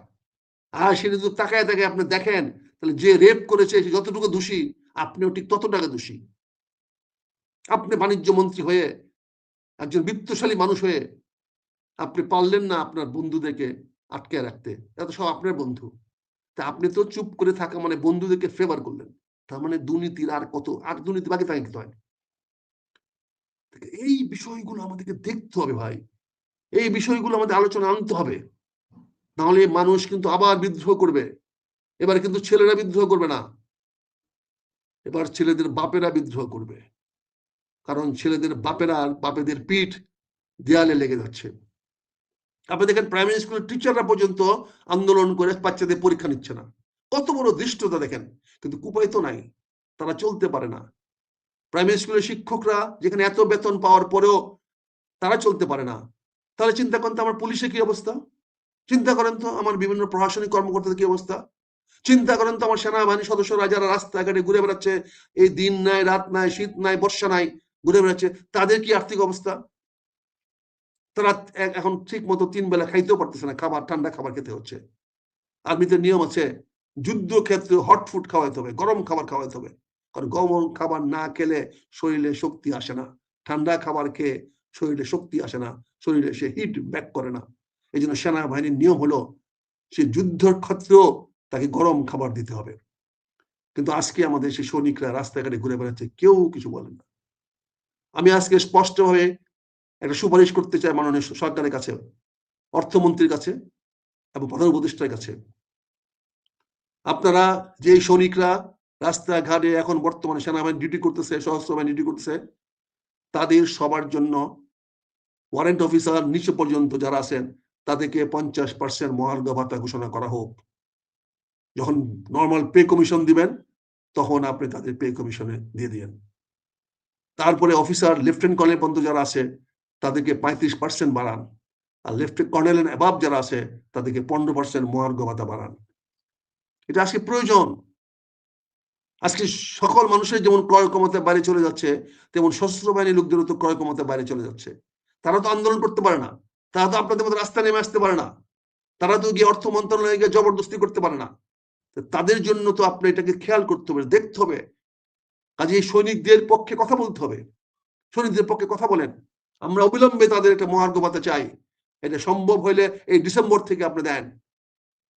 আর সেটা যদি তাকায় তাকায় আপনি দেখেন, তাহলে যে রেপ করেছে সে যতটুকু দোষী, আপনিও ঠিক তত টাকা দোষী। আপনি বাণিজ্য মন্ত্রী হয়ে, একজন বিত্তশালী মানুষ হয়ে আপনি পারলেন না আপনার বন্ধুদেরকে আটকে রাখতে, এত সব আপনার বন্ধু। তা আপনি তো চুপ করে থাকা মানে বন্ধুদেরকে ফেভার করলেন। তার মানে দুর্নীতির আর দুর্নীতি বাকি থাকে কিন্তু হয়। এই বিষয়গুলো আমাদেরকে দেখতে হবে ভাই, এই বিষয়গুলো আমাদের আলোচনা আনতে হবে, নাহলে মানুষ কিন্তু আবার বিদ্রোহ করবে। এবার কিন্তু ছেলেরা বিদ্রোহ করবে না, এবার ছেলেদের বাপেরা বিদ্রোহ করবে। কারণ ছেলেদের বাপেরা আর বাপেদের পিঠ দেয়ালে লেগে যাচ্ছে। আপনি দেখেন প্রাইমারি স্কুলের টিচাররা পর্যন্ত আন্দোলন করে বাচ্চাদের পরীক্ষা নিচ্ছে না। কত বড় দৃষ্টতা দেখেন, কিন্তু উপায় তো নাই, তারা চলতে পারে না। প্রাইমারি স্কুলের শিক্ষকরা যেখানে এত বেতন পাওয়ার পরেও তারা চলতে পারে না, তাহলে চিন্তা করেন তো আমার পুলিশে কি অবস্থা, চিন্তা করেন তো আমার বিভিন্ন প্রশাসনিক কর্মকর্তাদের কি অবস্থা, চিন্তা করেন তো আমার সেনাবাহিনী সদস্যরা যারা রাস্তাঘাটে ঘুরে বেড়াচ্ছে, এই দিন নাই রাত নাই শীত নাই বর্ষা নাই ঘুরে বেড়াচ্ছে, তাদের কি আর্থিক অবস্থা? তারা এখন ঠিক মতো 3 বেলা খাইতেও পারতেছে না, খাবার ঠান্ডা খাবার খেতে হচ্ছে। আর্মিতে নিয়ম আছে, যুদ্ধক্ষেত্রে হট ফুড খাওয়াইতে হবে, গরম খাবার খাওয়াইতে হবে, কারণ গরম খাবার না খেলে শরীরে শক্তি আসে না, ঠান্ডা খাবার খেয়ে শরীরে শক্তি আসে না, শরীরে সে হিট ব্যাক করে না। এই জন্য সেনাবাহিনীর নিয়ম হলো সে যুদ্ধের ক্ষেত্রেও তাকে গরম খাবার দিতে হবে। কিন্তু আজকে আমাদের সেই সৈনিকরা রাস্তাঘাটে ঘুরে বেড়াচ্ছে, কেউ কিছু বলেন না। আমি আজকে স্পষ্টভাবে একটা সুপারিশ করতে চাই মাননীয় সরকারের কাছে, অর্থমন্ত্রীর কাছে এবং প্রধান উপদেষ্টার কাছে। আপনারা যে সৈনিকরা রাস্তাঘাটে এখন বর্তমানে সেনাবাহিনী ডিউটি করতেছে, সশস্ত্র বাহিনী ডিউটি করতেছে, তাদের সবার জন্য ওয়ারেন্ট অফিসার নিচে পর্যন্ত যারা আছেন তাদেরকে 50% মহার্ঘ ভাতা ঘোষণা করা হোক। যখন নর্মাল পে কমিশন দিবেন তখন আপনি তাদের পে কমিশনে দিয়ে দিন। তারপরে অফিসার লেফটেন্যান্ট কর্নেল পর্যন্ত যারা আছে তাদেরকে 35% বাড়ান, আর লেফটেন্যান্ট কর্নেল অ্যাবাভ যারা আছে তাদেরকে 15% মহার্ঘ ভাতা বাড়ান। এটা আজকে প্রয়োজন। আজকে সকল মানুষের যেমন ক্রয় ক্ষমতার বাইরে চলে যাচ্ছে, তেমন সশস্ত্র বাহিনীর লোকদেরও তো ক্রয় ক্ষমতার বাইরে চলে যাচ্ছে। তারা তো আন্দোলন করতে পারে না, তারা তো আপনাদের মতো রাস্তায় নেমে আসতে পারে না, তারা তো গিয়ে অর্থ মন্ত্রণালয়ে গিয়ে জবরদস্তি করতে পারে না। তাদের জন্য তো আপনি এটাকে খেয়াল করতে হবে, দেখতে হবে। কাজে এই সৈনিকদের পক্ষে কথা বলতে হবে, সৈনিকদের পক্ষে কথা বলেন। আমরা অবিলম্বে তাদের একটা মহার্ঘ ভাতা চাই। এটা সম্ভব হইলে এই ডিসেম্বর থেকে আপনি দেন,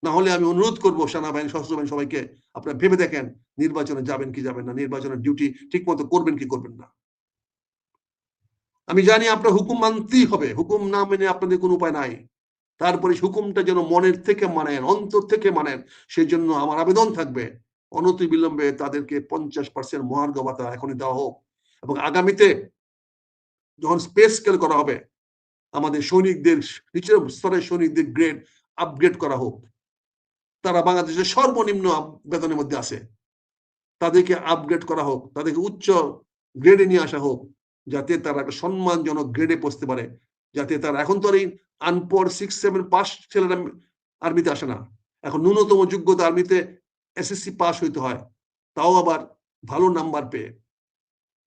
না হলে আমি অনুরোধ করবো সেনাবাহিনী সশস্ত্র বাহিনী সবাইকে আপনারা ভেবে দেখেন নির্বাচনে যাবেন কি যাবেন না, নির্বাচনের ডিউটি ঠিক মতো করবেন কি করবেন না। আমি জানি আপনার হুকুম মানতেই হবে, হুকুম না মেনে আপনাদের কোনো উপায় নাই। তারপরে হুকুমটা যেন মনের থেকে মানেন, অন্তর থেকে মানেন, সেই জন্য আমার আবেদন থাকবে অনতিবিলম্বে তাদেরকে 50% মহার্ঘ ভাতা এখনই দেওয়া হোক, এবং আগামীতে যখন স্পেস স্কেল করা হবে আমাদের সৈনিকদের, নিচের স্তরের সৈনিকদের গ্রেড আপগ্রেড করা হোক। তারা বাংলাদেশের সর্বনিম্ন বেতনের মধ্যে আছে, তাদেরকে আপগ্রেড করা হোক, তাদেরকে উচ্চ গ্রেডে নিয়ে আসা হোক, যাতে তারা একটা সম্মানজনক গ্রেডে পৌঁছতে পারে। যাতে তারা এখন তো আর এই আনপড় 6-7 পাস ছেলেরা আর্মিতে আসে না, এখন ন্যূনতম যোগ্যতা আর্মিতে এসএসসি পাস হইতে হয়, তাও আবার ভালো নাম্বার পেয়ে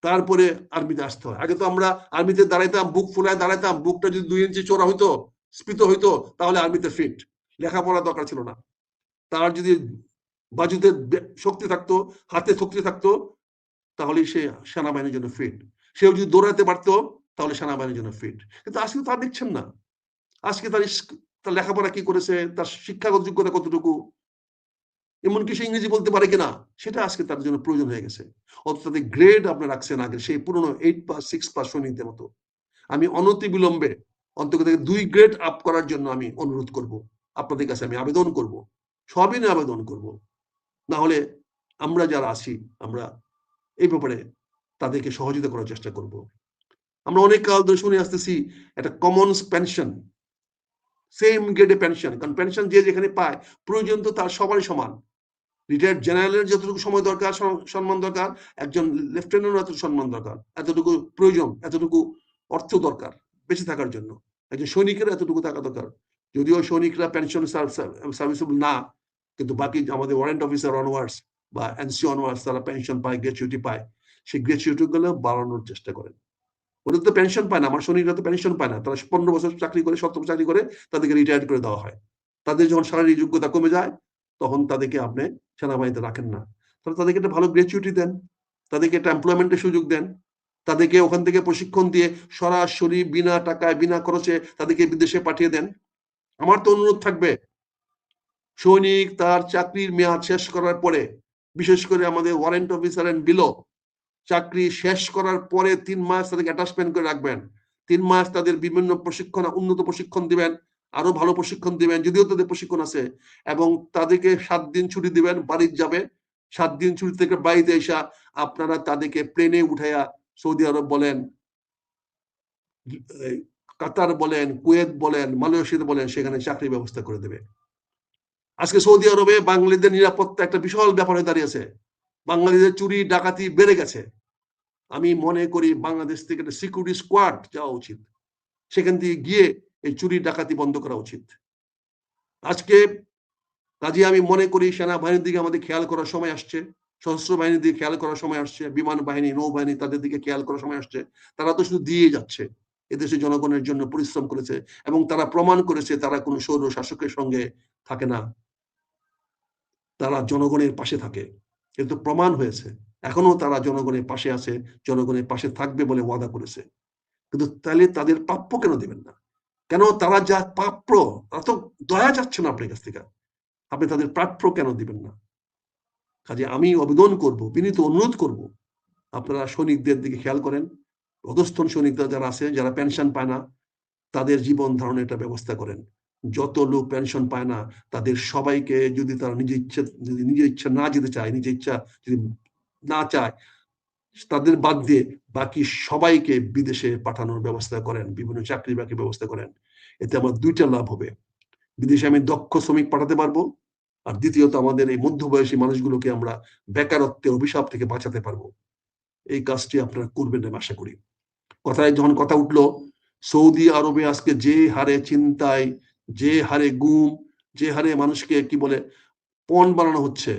তারপরে আর্মিতে আসতে হয়। আগে তো আমরা আর্মিতে দাঁড়াইতাম, বুক ফুলায় দাঁড়াইতাম, বুকটা যদি 2 ইঞ্চি চওড়া হইতো, স্ফীত হইতো, তাহলে আর্মিতে ফিট, লেখাপড়া দরকার ছিল না। তার যদি বাজুতে শক্তি থাকতো, হাতে শক্তি থাকতো, তাহলে সে সেনাবাহিনীর জন্য ফিট। সেও যদি দৌড়াতে পারতো তাহলে সেনাবাহিনীর জন্য ফিট। কিন্তু আজকে তা দেখছেন না। আজকে তার লেখাপড়া কি করেছে, তার শিক্ষাগত যোগ্যতা কতটুকু, এমনকি সে ইংরেজি বলতে পারে কিনা, সেটা আজকে তার জন্য প্রয়োজন হয়ে গেছে। অথচ তাদের গ্রেড আপনি রাখছেন আগে সেই পুরনো 8 পাস 6 পাস সৈনিকদের মতো। আমি অনতিবিলম্বে অন্তত 2 গ্রেড আপ করার জন্য আমি অনুরোধ করব, আপনাদের কাছে আমি আবেদন করব, সবই নিয়ে আবেদন করব। না হলে আমরা যারা আছি আমরা এই ব্যাপারে তাদেরকে সহযোগিতা করার চেষ্টা করব। আমরা অনেক কাল ধরে শুনে আসতেছি একটা কমন পেনশন, সেম গ্রেডে পেনশন, কারণ পেনশন যে যেখানে পায় প্রয়োজন তো তার সবারই সমান। রিটায়ার্ড জেনারেলের যতটুকু সময় দরকার, সম্মান দরকার, একজন লেফটেন্যান্টের এতটুকু সম্মান দরকার, এতটুকু প্রয়োজন, এতটুকু অর্থ দরকার বেঁচে থাকার জন্য। একজন সৈনিকের এতটুকু টাকা দরকার। যদিও সৈনিকরা পেনশন সার্ভিসেবল না, কিন্তু বাকি আমাদের ওয়ারেন্ট অফিসার অনওয়ার্ডস বা এনসি অনওয়ার্ডস তারা পেনশন পায়, গ্র্যাচুইটি পায়। সেই গ্র্যাচুইটি গুলো বাড়ানোর চেষ্টা করেন। ওদের তো পেনশন পায় না, আমার সৈনিকরা তো পেনশন পায় না, তারা 15 বছর চাকরি করে, 17 বছর চাকরি করে তাদেরকে রিটায়ার্ড করে দেওয়া হয়। তাদের যখন শারীরিক যোগ্যতা কমে যায় তখন তাদেরকে আপনি সেনাবাহিনীতে রাখেন না। তাহলে তাদেরকে একটা ভালো গ্র্যাচুইটি দেন, তাদেরকে একটা এমপ্লয়মেন্টের সুযোগ দেন, তাদেরকে ওখান থেকে প্রশিক্ষণ দিয়ে সরাসরি বিনা টাকায় বিনা খরচে তাদেরকে বিদেশে পাঠিয়ে দেন। আমার তো অনুরোধ থাকবে সৈনিক তার চাকরির মেয়াদ শেষ করার পরে, বিশেষ করে আমাদের ওয়ারেন্ট অফিসার এন্ড বিলো, চাকরি শেষ করার পরে 3 মাস তাদেরকে অ্যাটাচমেন্ট করে রাখবেন। 3 মাস তাদের বিভিন্ন প্রশিক্ষণ, উন্নত প্রশিক্ষণ দিবেন, আরো ভালো প্রশিক্ষণ দিবেন যদিও তাদের প্রশিক্ষণ আছে, এবং তাদেরকে 7 দিন ছুটি দিবেন, বাড়ি যাবে। 7 দিন ছুটি থেকে বাড়িতে এসে আপনারা তাদেরকে প্লেনে উঠাইয়া সৌদি আরব বলেন, কাতার বলেন, কুয়েত বলেন, মালয়েশিয়া বলেন, সেখানে চাকরির ব্যবস্থা করে দেবে। আজকে সৌদি আরবে বাঙালিদের নিরাপত্তা একটা বিশাল ব্যাপার হয়ে দাঁড়িয়েছে। বাঙালিদের চুরি ডাকাতি বেড়ে গেছে। আমি মনে করি বাংলাদেশ থেকে একটা সিকিউরিটি স্কোয়াড যাওয়া উচিত, সেখান থেকে গিয়ে এই চুরি ডাকাতি বন্ধ করা উচিত। আজকে কাজে আমি মনে করি সেনাবাহিনীর দিকে আমাদের খেয়াল করার সময় আসছে, সশস্ত্র বাহিনীর দিকে খেয়াল করার সময় আসছে, বিমান বাহিনী, নৌবাহিনী, তাদের দিকে খেয়াল করার সময় আসছে। তারা তো শুধু দিয়ে যাচ্ছে, এদেশের জনগণের জন্য পরিশ্রম করেছে এবং তারা প্রমাণ করেছে তারা কোনো সৌর শাসকের সঙ্গে থাকে না, তারা জনগণের পাশে থাকে। কিন্তু প্রমাণ হয়েছে এখনো তারা জনগণের পাশে আছে, জনগণের পাশে থাকবে বলে ওয়াদা করেছে। কিন্তু তাহলে তাদের প্রাপ্য কেন দিবেন না? কেন তারা যা প্রাপ্য, তারা তো দয়া যাচ্ছে না আপনার কাছ থেকে, আপনি তাদের প্রাপ্য কেন দিবেন না? কাজে আমি আবেদন করব, বিনীত অনুরোধ করব, আপনারা সৈনিকদের দিকে খেয়াল করেন। অধস্থন সৈনিকরা যারা আছে, যারা পেনশন পায় না, তাদের জীবন ধারণের একটা ব্যবস্থা করেন। যত লোক পেনশন পায় না তাদের সবাইকে যদি তারা নিজের ইচ্ছা না যেতে চায়, নিজের ইচ্ছা যদি না চায়, তাদের বাদ দিয়ে বাকি সবাইকে বিদেশে পাঠানোর ব্যবস্থা করেন, বিভিন্ন চাকরি বাকরি ব্যবস্থা করেন। এতে আমার দুইটা লাভ হবে। বিদেশে আমি দক্ষ শ্রমিক পাঠাতে পারবো, আর দ্বিতীয়ত আমাদের এই মধ্যবয়সী মানুষগুলোকে আমরা বেকারত্বের অভিশাপ থেকে বাঁচাতে পারবো। এই কাজটি আপনারা করবেন আমি আশা করি। কথায় যখন কথা উঠলো, সৌদি আরবে আজকে যে হারে চিন্তায়, যে হারে গুম, যে হারে মানুষকে কি বলে পণ বানানো হচ্ছে,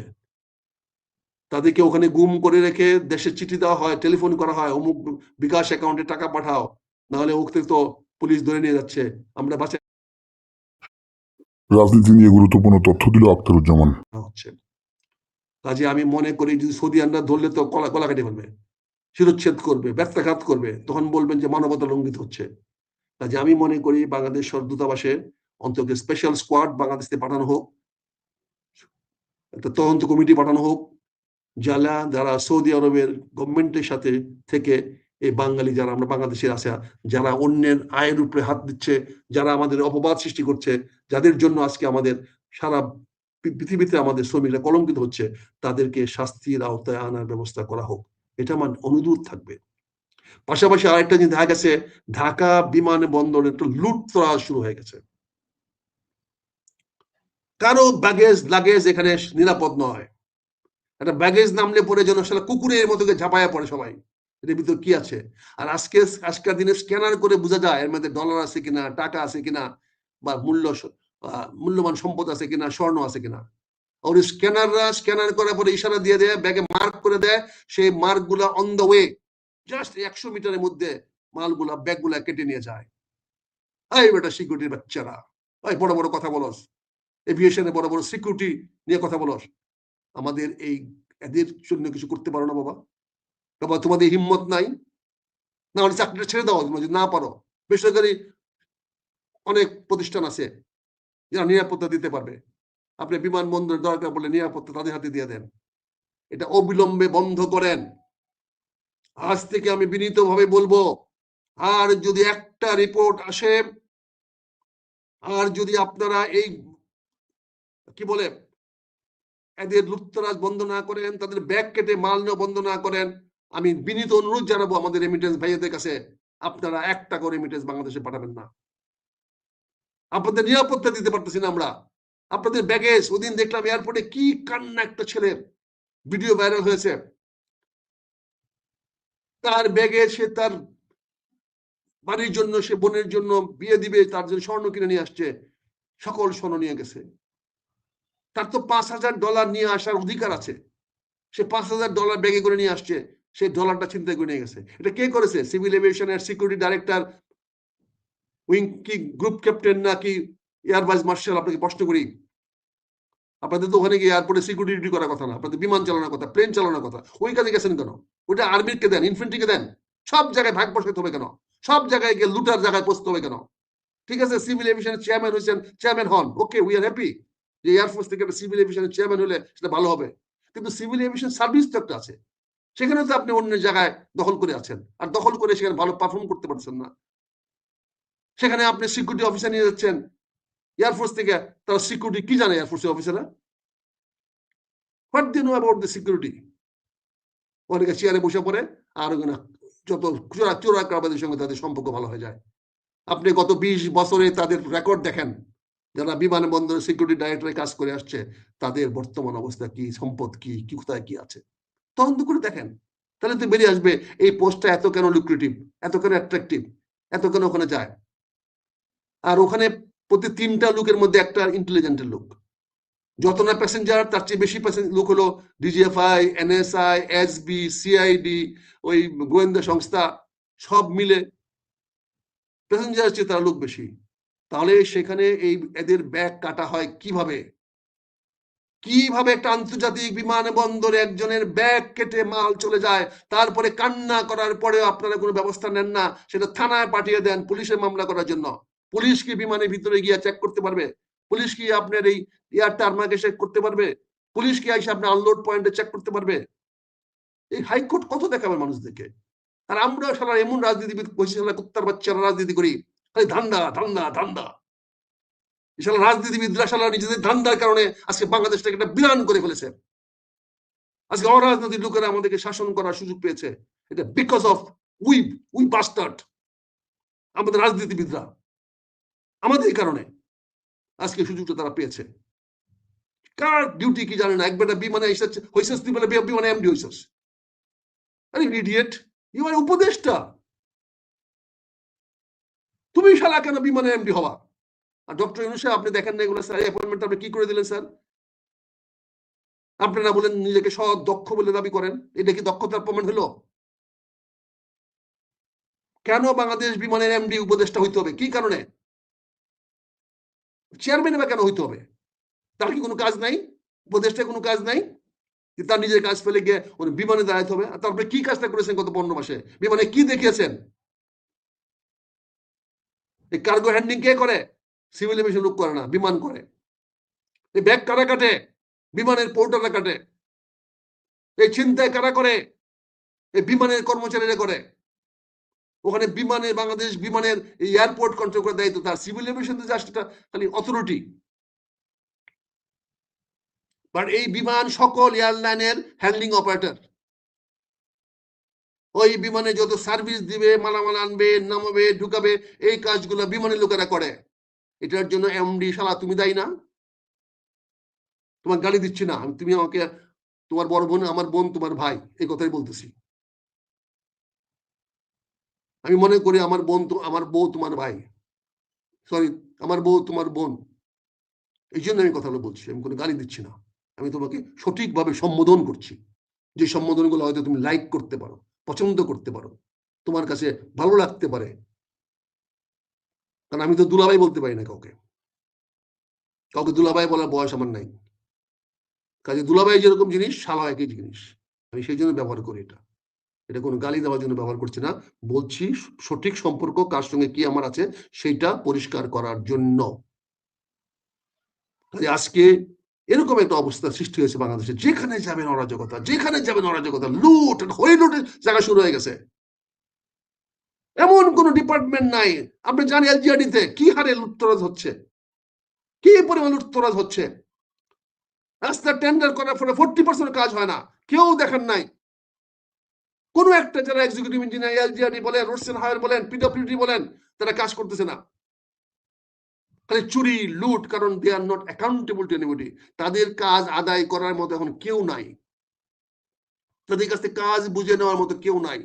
তাদেরকে ওখানে গুম করে রেখে দেশে চিঠি দেওয়া হয়, টেলিফোন করা হয়, অমুক বিকাশ অ্যাকাউন্টে টাকা পাঠাও, নাহলে ওকে তো পুলিশ ধরে নিয়ে যাচ্ছে, আমরা বাঁচাই রাজনীতি নিয়ে গুরুত্বপূর্ণ তথ্য দিল আখতারুজ্জামান। হচ্ছে। কাজে আমি মনে করি যদি সৌদি আরব ধরলে তো গলা কেটে ফেলবে, শিরোচ্ছেদ করবে, ব্যর্থাঘাত করবে, তখন বলবেন যে মানবতা লঙ্ঘিত হচ্ছে। কাজে আমি মনে করি বাংলাদেশ দূতাবাসে অন্তত স্পেশাল স্কোয়াড বাংলাদেশে পাঠানো হোক, একটা তদন্ত কমিটি পাঠানো হোক, যারা সৌদি আরবের গভর্নমেন্টের সাথে থেকে এই বাঙালি যারা আমরা বাংলাদেশের আছে, যারা অন্যের আয়ের উপরে হাত দিচ্ছে, যারা আমাদের অপবাদ সৃষ্টি করছে, যাদের জন্য আজকে আমাদের সারা পৃথিবীতে আমাদের শ্রমিকরা কলঙ্কিত হচ্ছে, তাদেরকে শাস্তির আওতায় আনার ব্যবস্থা করা হোক, এটা আমার অনুরোধ থাকবে। পাশাপাশি আরেকটা জিনিস দেখা গেছে, ঢাকা বিমানবন্দরে একটা লুটতরাজ শুরু হয়ে গেছে। কারো লাগেজ এখানে নিরাপদ নয়। একটা ব্যাগেজ নামলে পরে যেন সেটা কুকুরের মতো ঝাঁপায়া পড়ে সবাই, এর ভিতর কি আছে। আর আজকের দিনে স্ক্যানার করে বোঝা যায় এর মধ্যে ডলার আছে কিনা, টাকা আছে কিনা, বা মূল্যবান সম্পদ আছে কিনা, স্বর্ণ আছে কিনা। ওর স্ক্যানাররা স্ক্যানার করার পরে ইশারা দিয়ে দেয়, ব্যাগে মার্ক করে দেয়, সেই মার্ক গুলা অন দ্য ওয়ে জাস্ট 100 মিটারের মধ্যে মালগুলা ব্যাগগুলা কেটে নিয়ে যায়। এই বেটা সিকিউরিটির বাচ্চারা, ওই বড় বড় কথা বলস, এভিয়েশনে বড় বড় সিকিউরিটি নিয়ে কথা বলস, আমাদের এই এদের জন্য কিছু করতে পারো না বাবা? বাবা তোমাদের হিম্মত নাই, না হলে চাকরিটা ছেড়ে দাও যদি না পারো। বেসরকারি অনেক প্রতিষ্ঠান আছে যারা নিরাপত্তা দিতে পারবে, আপনি বিমানবন্দরের দরকার বলে নিরাপত্তা তাদের হাতে দিয়ে দেন। এটা অবিলম্বে বন্ধ করেন। আজ থেকে আমি বিনীতভাবে বলবো, আর যদি একটা রিপোর্ট আসে, আর যদি আপনারা এই কি বলে এদের লুটতরাজ বন্ধ না করেন, তাদের ব্যাগ কেটে মাল নেওয়া বন্ধ না করেন, আমি বিনীত অনুরোধ জানাবো আমাদের রেমিটেন্স ভাইয়াদের কাছে, আপনারা 1 টাকা রেমিটেন্স বাংলাদেশে পাঠাবেন না। আপনাদের নিরাপত্তা দিতে পারতেছি না আমরা। আপনাদের ব্যাগেজ, ওদিন দেখলাম এয়ারপোর্টে কি কান্না, একটা ছেলে ভিডিও ভাইরাল হয়েছে, তার ব্যাগে সে তার বাড়ির জন্য, সে বোনের জন্য বিয়ে দিবে, তার জন্য স্বর্ণ কিনে নিয়ে আসছে, সকল স্বর্ণ নিয়ে গেছে। তার তো $5,000 নিয়ে আসার অধিকার আছে, সে $5,000 ব্যাগে করে নিয়ে আসছে, সেই ডলারটা ছিনতাই করে নিয়ে গেছে। এটা কে করেছে? সিভিল এভিয়েশনের সিকিউরিটি ডাইরেক্টর, উইং কি গ্রুপ ক্যাপ্টেন নাকি এয়ার ভাইস মার্শাল? আপনাকে প্রশ্ন করি, আপনাদের তো ওখানে গিয়ে এয়ারপোর্টে সিকিউরিটি ডিউটি করার কথা না, আপনাদের বিমান চালানোর কথা, প্লেন চালানোর কথা, ওই কাজে গেছেন কেন? ওইটা আর্মিকে দেন, ইনফ্যান্ট্রিকে দেন। সব জায়গায় ভাগ বসাতে হবে কেন? সব জায়গায় গিয়ে লুটার জায়গায় পৌঁছতে হবে কেন? ঠিক আছে, সিভিল এভিয়েশনের চেয়ারম্যান হয়েছেন, চেয়ারম্যান হন, ওকে, উই আর হ্যাপি যে এয়ারফোর্স থেকে একটা সিভিল এভিয়েশনের চেয়ারম্যান হলে সেটা ভালো হবে। কিন্তু সিভিল এভিয়েশন সার্ভিস তো একটা আছে, সেখানে তো আপনি অন্য জায়গায় দখল করে আছেন, আর দখল করে সেখানে ভালো পারফর্ম করতে পারছেন না। সেখানে আপনি সিকিউরিটি অফিসার নিয়ে যাচ্ছেন এয়ারফোর্স থেকে, তারা সিকিউরিটি কি জানে এয়ারফোর্সের অফিসাররা? What they know about the security? অনেকে চেয়ারে বসে পড়ে, আর যত চোরা কারবারির সঙ্গে তাদের সম্পর্ক ভালো হয়ে যায়। আপনি গত 20 বছরে তাদের রেকর্ড দেখেন, যারা বিমানবন্দরের সিকিউরিটি ডাইরেক্টরে কাজ করে আসছে তাদের বর্তমান অবস্থা কি, সম্পদ কি, কি কোথায় কি আছে তদন্ত করে দেখেন, তাহলে তো বেরিয়ে আসবে এই পোস্টটা এত কেন লুক্রেটিভ, এত কেন অ্যাট্রাকটিভ, এত কেন ওখানে যায়। আর ওখানে প্রতি 3টা লোকের মধ্যে একটা ইন্টেলিজেন্টের লোক। যত না প্যাসেঞ্জার তার চেয়ে বেশি লোক হলো ডিজিএফআই, এনএসআই, এসবি, সিআইডি, ওই গোয়েন্দা সংস্থা সব মিলে প্যাসেঞ্জার চেয়ে তার লোক বেশি। তাহলে সেখানে এই এদের ব্যাগ কাটা হয় কিভাবে? কিভাবে একটা আন্তর্জাতিক বিমানবন্দরে একজনের ব্যাগ কেটে মাল চলে যায়, তারপরে কান্না করার পরেও আপনারা কোনো ব্যবস্থা নেন না, সেটা থানায় পাঠিয়ে দেন পুলিশে মামলা করার জন্য। পুলিশ কি বিমানের ভিতরে গিয়ে চেক করতে পারবে? পুলিশ কি আপনার এই এয়ার টারমাকে চেক করতে পারবে? পুলিশ কি এসে আপনার আনলোড পয়েন্টে চেক করতে পারবে? এই হাইকোর্ট কত দেখাবে মানুষদেরকে? আর আমরা সারা এমন রাজনীতিবিদ বসে কুত্তার বাচ্চারা রাজনীতি করি, খালি ধান্দা ধান্দা ধান্দা। রাজনীতিবিদরা সারা নিজেদের ধান্দার কারণে আজকে বাংলাদেশটাকে একটা বিরান করে ফেলেছে। আজকে অরাজনৈতিক লোকেরা আমাদেরকে শাসন করার সুযোগ পেয়েছে, এটা বিকজ অফ উই বাস্টার্ড। আমাদের রাজনীতিবিদরা আমাদের কারণে আজকে সুযোগটা তারা পেয়েছে। কার ডিউটি কি জানে না, একবার বিমানে এসেছে হইছস তুই বলে বিমানে এমডি হইছস। আরে ইডিয়েট, ইউ আর উপদেষ্টা, তুমি শালা কেন বিমানে এমডি হওয়া? আর ডক্টর ইউনূস সাহেব আপনি দেখেন না এগুলো স্যার, অ্যাপয়েন্টমেন্ট আপনি কি করে দিলেন স্যার? আপনারা বলেন নিজেকে সৎ দক্ষ বলে দাবি করেন, এটা কি দক্ষতার প্রমাণ হলো? কেন বাংলাদেশ বিমানের এমডি উপদেষ্টা হইতে হবে? কি কারণে? চেয়ারম্যান বা কেন হইতে হবে? তার কি কোনো কাজ নাই? উপদেষ্টার কোনো কাজ নাই? তার নিজের কাজ ফেলে গিয়ে বিমানে দাঁড়াতে হবে? তারপরে কি কাজটা করেছেন গত 15 মাসে? বিমানে কি দেখিয়েছেন? এই কার্গো হ্যান্ডলিং কে করে? সিভিল এভিয়েশন লোক করে না, বিমান করে। এই ব্যাগ কারা কাটে? বিমানের পোর্টাররা কাটে। এই ছিনতাই কারা করে? এই বিমানের কর্মচারীরা করে। ওখানে বিমানে বাংলাদেশ বিমানের এই এয়ারপোর্ট কন্ট্রোল করার দায়িত্ব তার, সিভিল এভিয়েশন জাস্ট খালি অথরিটি। বাট এই বিমান সকল এয়ারলাইনের হ্যান্ডলিং অপারেটর। ওই বিমানে যত সার্ভিস দিবে, মালামাল আনবে, নামাবে, ঢুকাবে, এই কাজগুলো বিমানের লোকেরা করে। এটার জন্য এমডি শালা তুমি দায়ী না? তোমার গালি দিচ্ছি না আমি, তুমি আমাকে তোমার বড় বোন, আমার বোন তোমার ভাই, এই কথাই বলতেছি। আমি মনে করি আমার বোন তো আমার বউ তোমার ভাই, সরি আমার বউ তোমার বোন, এই জন্য আমি কথাগুলো বলছি, আমি কোনো গালি দিচ্ছি না। আমি তোমাকে সঠিকভাবে সম্বোধন করছি, যে সম্বোধনগুলো হয়তো তুমি লাইক করতে পারো, পছন্দ করতে পারো, তোমার কাছে ভালো লাগতে পারে। কারণ আমি তো দুলাভাই বলতে পারি না কাউকে, কাউকে দুলাভাই বলার বয়স আমার নাই। কাজে দুলাভাই যেরকম জিনিস, শালা একই জিনিস। আমি সেই জন্য ব্যবহার করি এটা, এটা কোনো গালি দেওয়ার জন্য ব্যবহার করছি না, বলছি সঠিক সম্পর্ক কার সঙ্গে কি আমার আছে সেইটা পরিষ্কার করার জন্য। আজকে এরকম একটা অবস্থা সৃষ্টি হয়েছে বাংলাদেশে, যেখানে যাবেন অরাজকতা, যেখানে যাবেন অরাজকতা, লুট হয়ে লুটের জায়গা শুরু হয়ে গেছে। এমন কোন ডিপার্টমেন্ট নাই, আপনি জানেন এলজিআরডিতে কি হারে লুটতরাজ হচ্ছে, কি পরিমাণ লুটতরাজ হচ্ছে। রাস্তা টেন্ডার করার ফলে 40% কাজ হয় না, কেউ দেখেন নাই। কোন একটা যারা এক্সিকিউটিভ ইঞ্জিনিয়ার, এলজিআরডি বলেন, রোডস এন্ড হাইওয়ে বলেন, পিডব্লিউডি বলেন, তারা কাজ করতেছে না, খালি চুরি লুট। কারণ they are not accountable to anybody. তাদের কাজ আদায় করার মতো এখন কেউ নাই, তাদের কাছ থেকে কাজ বুঝে নেওয়ার মতো কেউ নাই।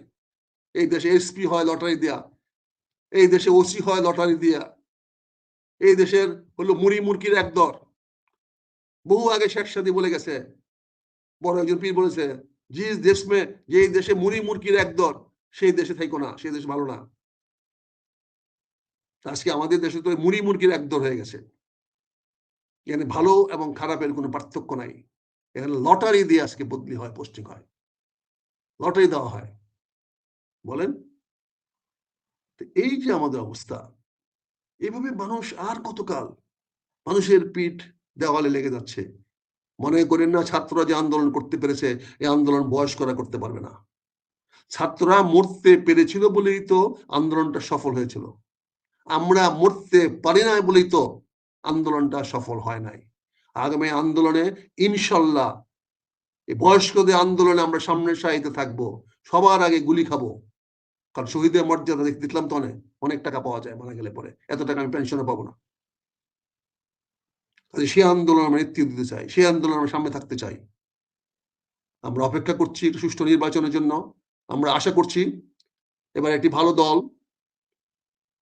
এই দেশে এসপি হয় লটারি দেয়া, এই দেশে ওসি হয় লটারি দেয়া, এই দেশের হলো মুড়ি মুরগির এক দর। বহু আগে শেখ সাদি বলে গেছে, বড় একজন পীর বলেছে, জিস দেশ মে, যে দেশে মুড়ি মুরগির এক দর, সেই দেশে থাইকো না, সেই দেশ ভালো না। আজকে আমাদের দেশে তো মুড়ি মুরগির এক দর হয়ে গেছে। এখানে ভালো এবং খারাপের কোনো পার্থক্য নাই। এখানে লটারি দিয়ে আজকে বদলি হয়, পোস্টিং হয়, লটারি দেওয়া হয়। বলেন এই যে আমাদের অবস্থা, এইভাবে মানুষ আর কতকাল? মানুষের পিঠ দেওয়ালে লেগে যাচ্ছে। মনে করেন না ছাত্ররা যে আন্দোলন করতে পেরেছে, এই আন্দোলন বয়স্করা করতে পারবে না। ছাত্ররা মরতে পেরেছিল বলেই তো আন্দোলনটা সফল হয়েছিল। আমরা মরতে পারি না বলেই তো আন্দোলনটা সফল হয় নাই। আগামী আন্দোলনে ইনশাল্লাহ এই বয়স্কদের আন্দোলনে আমরা সামনের সারিতে থাকবো, সবার আগে গুলি খাবো। কারণ শহীদের মর্যাদা দেখলাম তো অনেক টাকা পাওয়া যায় মারা গেলে পরে, এত টাকা আমি পেনশনে পাবো না। সেই আন্দোলন আমরা নেতৃত্ব দিতে চাই, সেই আন্দোলন আমরা সামনে থাকতে চাই। আমরা অপেক্ষা করছি একটি সুষ্ঠু নির্বাচনের জন্য। আমরা আশা করছি এবার একটি ভালো দল,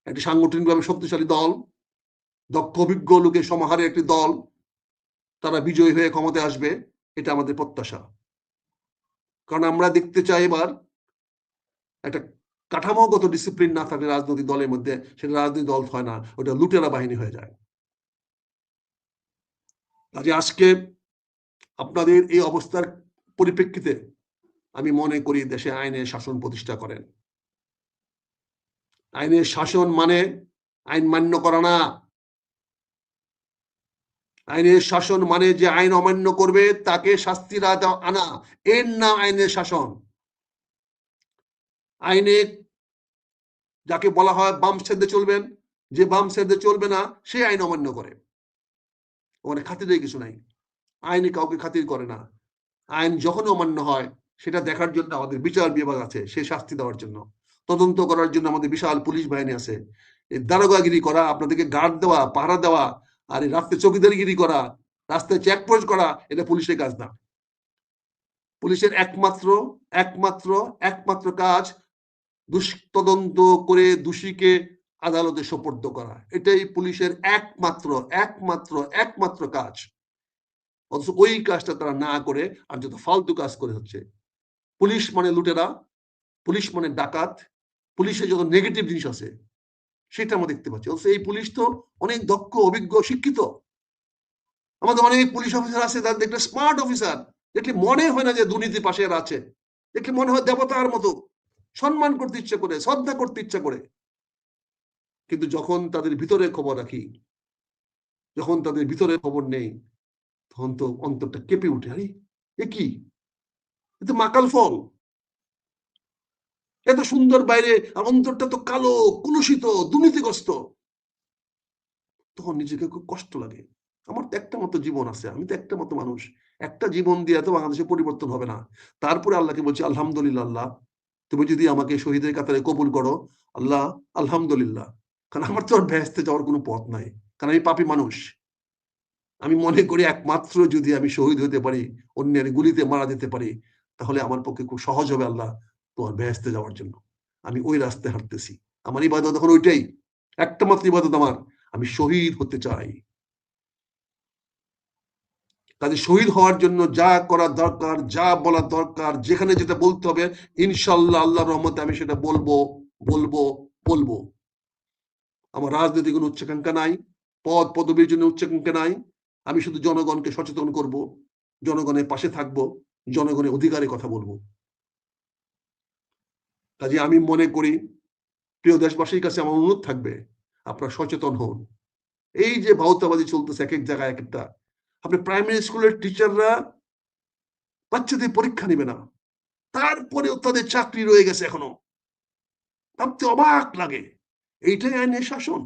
একটি সাংগঠনিকভাবে শক্তিশালী দল, দক্ষ অভিজ্ঞ লোকের সমাহারে একটি দল, তারা বিজয়ী হয়ে ক্ষমতায় আসবে, এটা আমাদের প্রত্যাশা। কারণ আমরা দেখতে চাই এবার একটা কাঠামোগত ডিসিপ্লিন না থাকলে রাজনৈতিক দলের মধ্যে, সেটা রাজনৈতিক দল হয় না, ওটা লুটেরা বাহিনী হয়ে যায়। কাজে আজকে আপনাদের এই অবস্থার পরিপ্রেক্ষিতে আমি মনে করি দেশে আইনের শাসন প্রতিষ্ঠা করেন। আইনের শাসন মানে আইন মান্য করা না। আইনের শাসন মানে যে আইন অমান্য করবে তাকে শাস্তির আওতায় আনা, এর নাম আইনের শাসন। আইনে যাকে বলা হয় বাম সেদ্ধে চলবেন, যে বাম সেদ্ধে চলবে না সে আইন অমান্য করে। ওখানে খাতিরের কিছু নাই, আইনে কাউকে খাতির করে না। আইন যখন অমান্য হয় সেটা দেখার জন্য আমাদের বিচার বিভাগ আছে, সে শাস্তি দেওয়ার জন্য, তদন্ত করার জন্য আমাদের বিশাল পুলিশ বাহিনী আছে। এই দারোগাগিরি করা, আপনাদেরকে গার্ড দেওয়া, পাহারা দেওয়া, আর এই রাস্তায় চৌকিদারিগিরি করা, রাস্তায় চেকপোস্ট করা, এটা পুলিশের কাজ না। পুলিশের একমাত্র কাজ তদন্ত করে দোষীকে আদালতে সোপর্দ করা, এটাই পুলিশের একমাত্র কাজ। অথচ ওই কাজটা তারা না করে আর যত ফালতু কাজ করে হচ্ছে। পুলিশ মানে লুটেরা, পুলিশ মানে ডাকাত, পুলিশের যত নেগেটিভ জিনিস আছে সেটা আমরা দেখতে পাচ্ছি। অথচ এই পুলিশ তো অনেক দক্ষ, অভিজ্ঞ, শিক্ষিত। আমাদের অনেক পুলিশ অফিসার আছে, তাদের দেখলে স্মার্ট অফিসার, দেখলে মনে হয় না যে দুর্নীতি পাশে আছে, দেখলে মনে হয় দেবতার মতো, সম্মান করতে ইচ্ছা করে, শ্রদ্ধা করতে ইচ্ছা করে। কিন্তু যখন তাদের ভিতরে খবর রাখি, যখন তাদের ভিতরে খবর নেই, তখন তো অন্তরটা কেঁপে উঠে। আরে এ কি, এ তো মাকাল ফল, এত সুন্দর বাইরে আর অন্তরটা তো কালো, কুলুষিত, দুর্নীতিগ্রস্ত। তখন নিজেকে খুব কষ্ট লাগে। আমার তো একটা মতো জীবন আছে, আমি তো একটা মতো মানুষ, একটা জীবন দিয়ে তো বাংলাদেশে পরিবর্তন হবে না। তারপরে আল্লাহকে বলছি আলহামদুলিল্লাহ, আল্লাহ তুমি যদি আমাকে শহীদের কাতারে কবুল করো, আল্লাহ আলহামদুলিল্লাহ। কারণ আমার তো আর বেহেশতে যাওয়ার কোনো পথ নাই, কারণ আমি পাপী মানুষ। আমি মনে করি একমাত্র যদি আমি শহীদ হতে পারি, অন্যের গুলিতে মারা যেতে পারি, তাহলে আমার পক্ষে খুব সহজ হবে আল্লাহ তোমার বেহেশতে যাওয়ার জন্য। আমি ওই রাস্তায় হাঁটতেছি। আমার ইবাদত এখন ওইটাই, একটা মাত্র ইবাদত আমার, আমি শহীদ হতে চাই। কাজে শহীদ হওয়ার জন্য যা করা দরকার, যা বলা দরকার, যেখানে যেটা বলতে হবে, ইনশাল্লাহ আল্লাহর রহমতে আমি সেটা বলবো। আমার রাজনৈতিক কোনো উচ্চাকাঙ্ক্ষা নাই, পদ পদবীর জন্য উচ্চাকাঙ্ক্ষা নাই। আমি শুধু জনগণকে সচেতন করব, জনগণের পাশে থাকব, জনগণের অধিকারের কথা বলবো। কাজে আমি মনে করি প্রিয় দেশবাসীর কাছে আমার অনুরোধ থাকবে, আপনারা সচেতন হন। এই যে ভাউতাবাজি চলতেছে এক এক জায়গায় এক একটা, আপনি প্রাইমারি স্কুলের টিচাররা বাচ্চাদের পরীক্ষা নেবে না, তারপরেও তাদের চাকরি রয়ে গেছে এখনো। ভাবতে অবাক লাগে, এইটাই আইনের শাসন?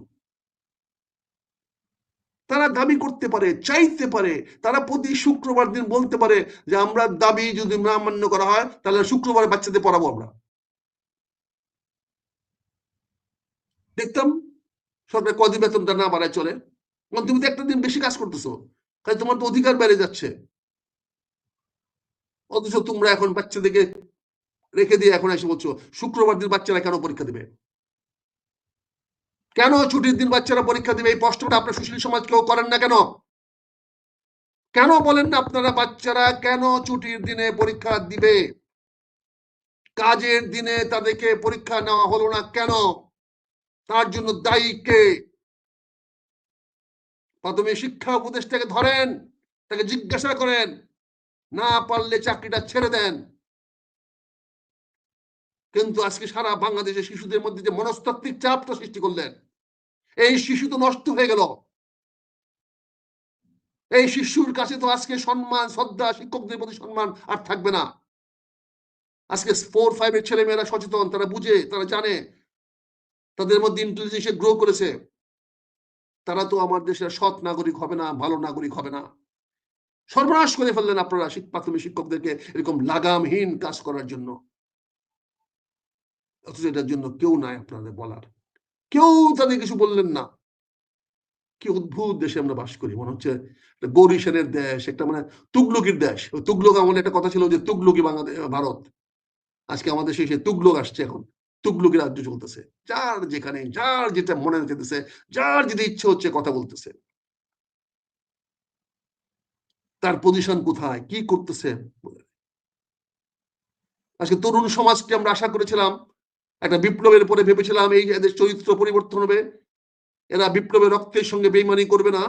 তারা দাবি করতে পারে, চাইতে পারে, তারা প্রতি শুক্রবার দিন বলতে পারে যে আমরা দাবি যদি না মান্য করা হয় তাহলে শুক্রবার বাচ্চাদের পড়াবো আমরা। দেখতাম সরকার কদিন বেতনটা না বাড়ায় চলে, তুমি তো একটা দিন বেশি কাজ করতেছো, তাই তোমার তো অধিকার বেড়ে যাচ্ছে। অথচ তোমরা এখন বাচ্চাদেরকে রেখে দিয়ে এখন এসে বলছো শুক্রবার দিন বাচ্চারা কেন পরীক্ষা দিবে, কেন ছুটির দিন বাচ্চারা পরীক্ষা দিবে? এই প্রশ্নটা আপনার সুশীল সমাজ কেউ করেন না কেন? কেন বলেন না আপনারা বাচ্চারা কেন ছুটির দিনে পরীক্ষা দিবে? কাজের দিনে তাদেরকে পরীক্ষা নেওয়া হলো না কেন? তার জন্য দায়ী কে? প্রাথমিক শিক্ষা উপদেষ্টাকে ধরেন, তাকে জিজ্ঞাসা করেন, না পারলে চাকরিটা ছেড়ে দেন। কিন্তু আজকে সারা বাংলাদেশের শিশুদের মধ্যে যে মনস্তাত্ত্বিক চাপটা সৃষ্টি করলেন, এই শিশু তো নষ্ট হয়ে গেল। এই শিশুর কাছে তো আজকে সম্মান, শ্রদ্ধা, শিক্ষকদের প্রতি সম্মান আর থাকবে না। আজকে 4-5 এর ছেলে মেয়েরা সচেতন, তারা বুঝে, তারা জানে, তাদের মধ্যে ইন্টেলিজেন্স গ্রো করেছে। তারা তো আমার দেশের সৎ নাগরিক হবে না, ভালো নাগরিক হবে না। সর্বনাশ করে ফেললেন আপনারা প্রাথমিক শিক্ষকদেরকে এরকম লাগামহীন কাজ করার জন্য। অথচ এটার জন্য কেউ নাই আপনাদের বলার, কেউ তাদের কিছু বললেন না। কি অদ্ভুত দেশে আমরা বাস করি, মনে হচ্ছে গৌরী সেনের দেশ, একটা মানে তুগলকির দেশ। ওই তুগলক আমলে একটা কথা ছিল যে তুগলকি বাংলাদেশ ভারত, আজকে আমাদের সেই তুগলক আসছে, এখন তুগলকি রাজ্য চলতেছে, যার যেখানে যার যেটা মনে যেতেছে, যার যেটা ইচ্ছে হচ্ছে কথা বলতেছে, তার পজিশন কোথায় কি করতেছে। আজকে তরুণ সমাজকে আমরা আশা করেছিলাম একটা বিপ্লবের পরে, ভেবেছিলাম এই এদের চরিত্র পরিবর্তন হবে, এরা বিপ্লবের রক্তের সঙ্গে বেইমানি করবে না।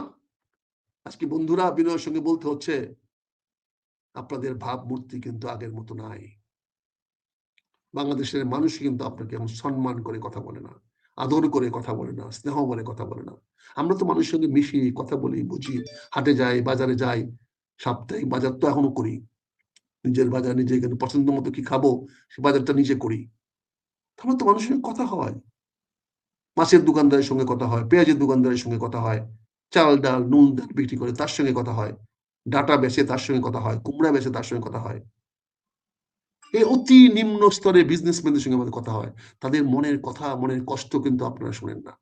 আজকে বন্ধুরা বিনয়ের সঙ্গে বলতে হচ্ছে, আপনাদের ভাবমূর্তি কিন্তু আগের মতো নাই। বাংলাদেশের মানুষ কিন্তু আপনাকে এমন সম্মান করে কথা বলে না, আদর করে কথা বলে না, স্নেহ বলে কথা বলে না। আমরা তো মানুষের সঙ্গে মিশি, কথা বলি, বুঝি, হাটে যাই, বাজারে যাই, সাপ্তাহিক বাজার তো এখনো করি, নিজের বাজার নিজে, কিন্তু পছন্দ মতো কি খাবো সে বাজারটা নিজে করি। আমরা তো মানুষের সঙ্গে কথা হয়, মাছের দোকানদারের সঙ্গে কথা হয়, পেঁয়াজের দোকানদারের সঙ্গে কথা হয়, চাল ডাল নুন ডাল বিক্রি করে তার সঙ্গে কথা হয়, ডাটা বেচে তার সঙ্গে কথা হয়, কুমড়া বেচে তার সঙ্গে কথা হয়। এই অতি নিম্ন স্তরে বিজনেসম্যানদের সঙ্গে আমাদের কথা হয়, তাদের মনের কথা, মনের কষ্ট কিন্তু আপনারা শুনেন না।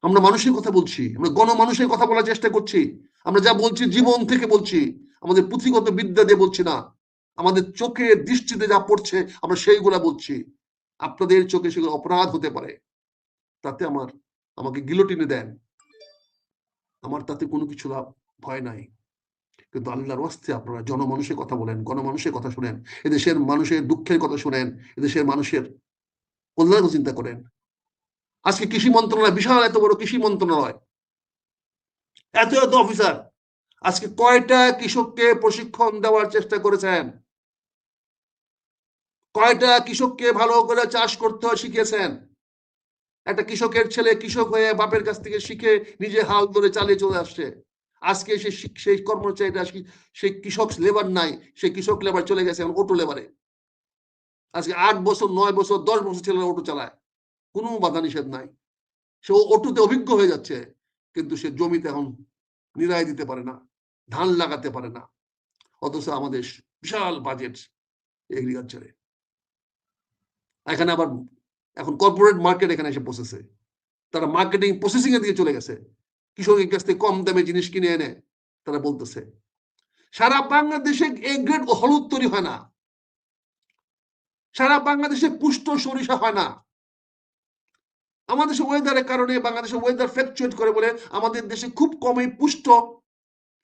আমরা মানুষের কথা বলছি, আমরা গণমানুষের কথা বলার চেষ্টা করছি, আমরা যা বলছি জীবন থেকে বলছি, আমাদের পুঁথিগত বিদ্যা দিয়ে বলছি না, আমাদের চোখের দৃষ্টিতে যা পড়ছে আমরা সেইগুলা বলছি। আপনাদের চোখে সেগুলো অপরাধ হতে পারে, তাতে আমাকে গিলোটিনে দেন, আমার তাতে কোনো কিছু লাভ ভয় নাই। কিন্তু আল্লাহর ওয়াস্তে আপনারা জনমানুষের কথা বলেন, গণমানুষের কথা শুনেন, এদেশের মানুষের দুঃখের কথা শুনেন, এদেশের মানুষের কল্যাণ চিন্তা করেন। আজকে কৃষি মন্ত্রণালয়, বিশাল এত বড় কৃষি মন্ত্রণালয়, এত এত অফিসার, আজকে কয়টা কৃষককে প্রশিক্ষণ দেওয়ার চেষ্টা করেছেন? কয়টা কৃষককে ভালো করে চাষ করতে শিখিয়েছেন? একটা কৃষকের ছেলে কৃষক হয়ে বাপের কাছ থেকে শিখে নিজে হাল ধরে চালিয়ে চলে আসছে, আজকে সেই কর্মচারীটা, সেই কৃষক লেবার নাই, সেই কৃষক লেবার চলে গেছে এখন অটো লেবারে। আজকে 8 বছর 9 বছর 10 বছর ছেলেরা অটো চালায়, কোনো বাধা নিষেধ নাই, সে অটোতে অভিজ্ঞ হয়ে যাচ্ছে, কিন্তু সে জমিতে এখন নিরাই দিতে পারে না, ধান লাগাতে পারে না। অথচ আমাদের বিশাল বাজেট এগ্রিকালচারে, এখানে আবার এখন কর্পোরেট মার্কেট এখানে এসে বসেছে, তারা মার্কেটিং প্রসেসিং এর দিকে চলে গেছে, কৃষকের কাছ থেকে কম দামে জিনিস কিনে এনে তারা বলতেছে। সারা বাংলাদেশে এ গ্রেড হলুদ তৈরি হয় না, সারা বাংলাদেশে পুষ্ট সরিষা হয় না। আমাদের দেশে ওয়েদারের কারণে, বাংলাদেশের ওয়েদার ফ্লাকচুয়েট করে বলে আমাদের দেশে খুব কমই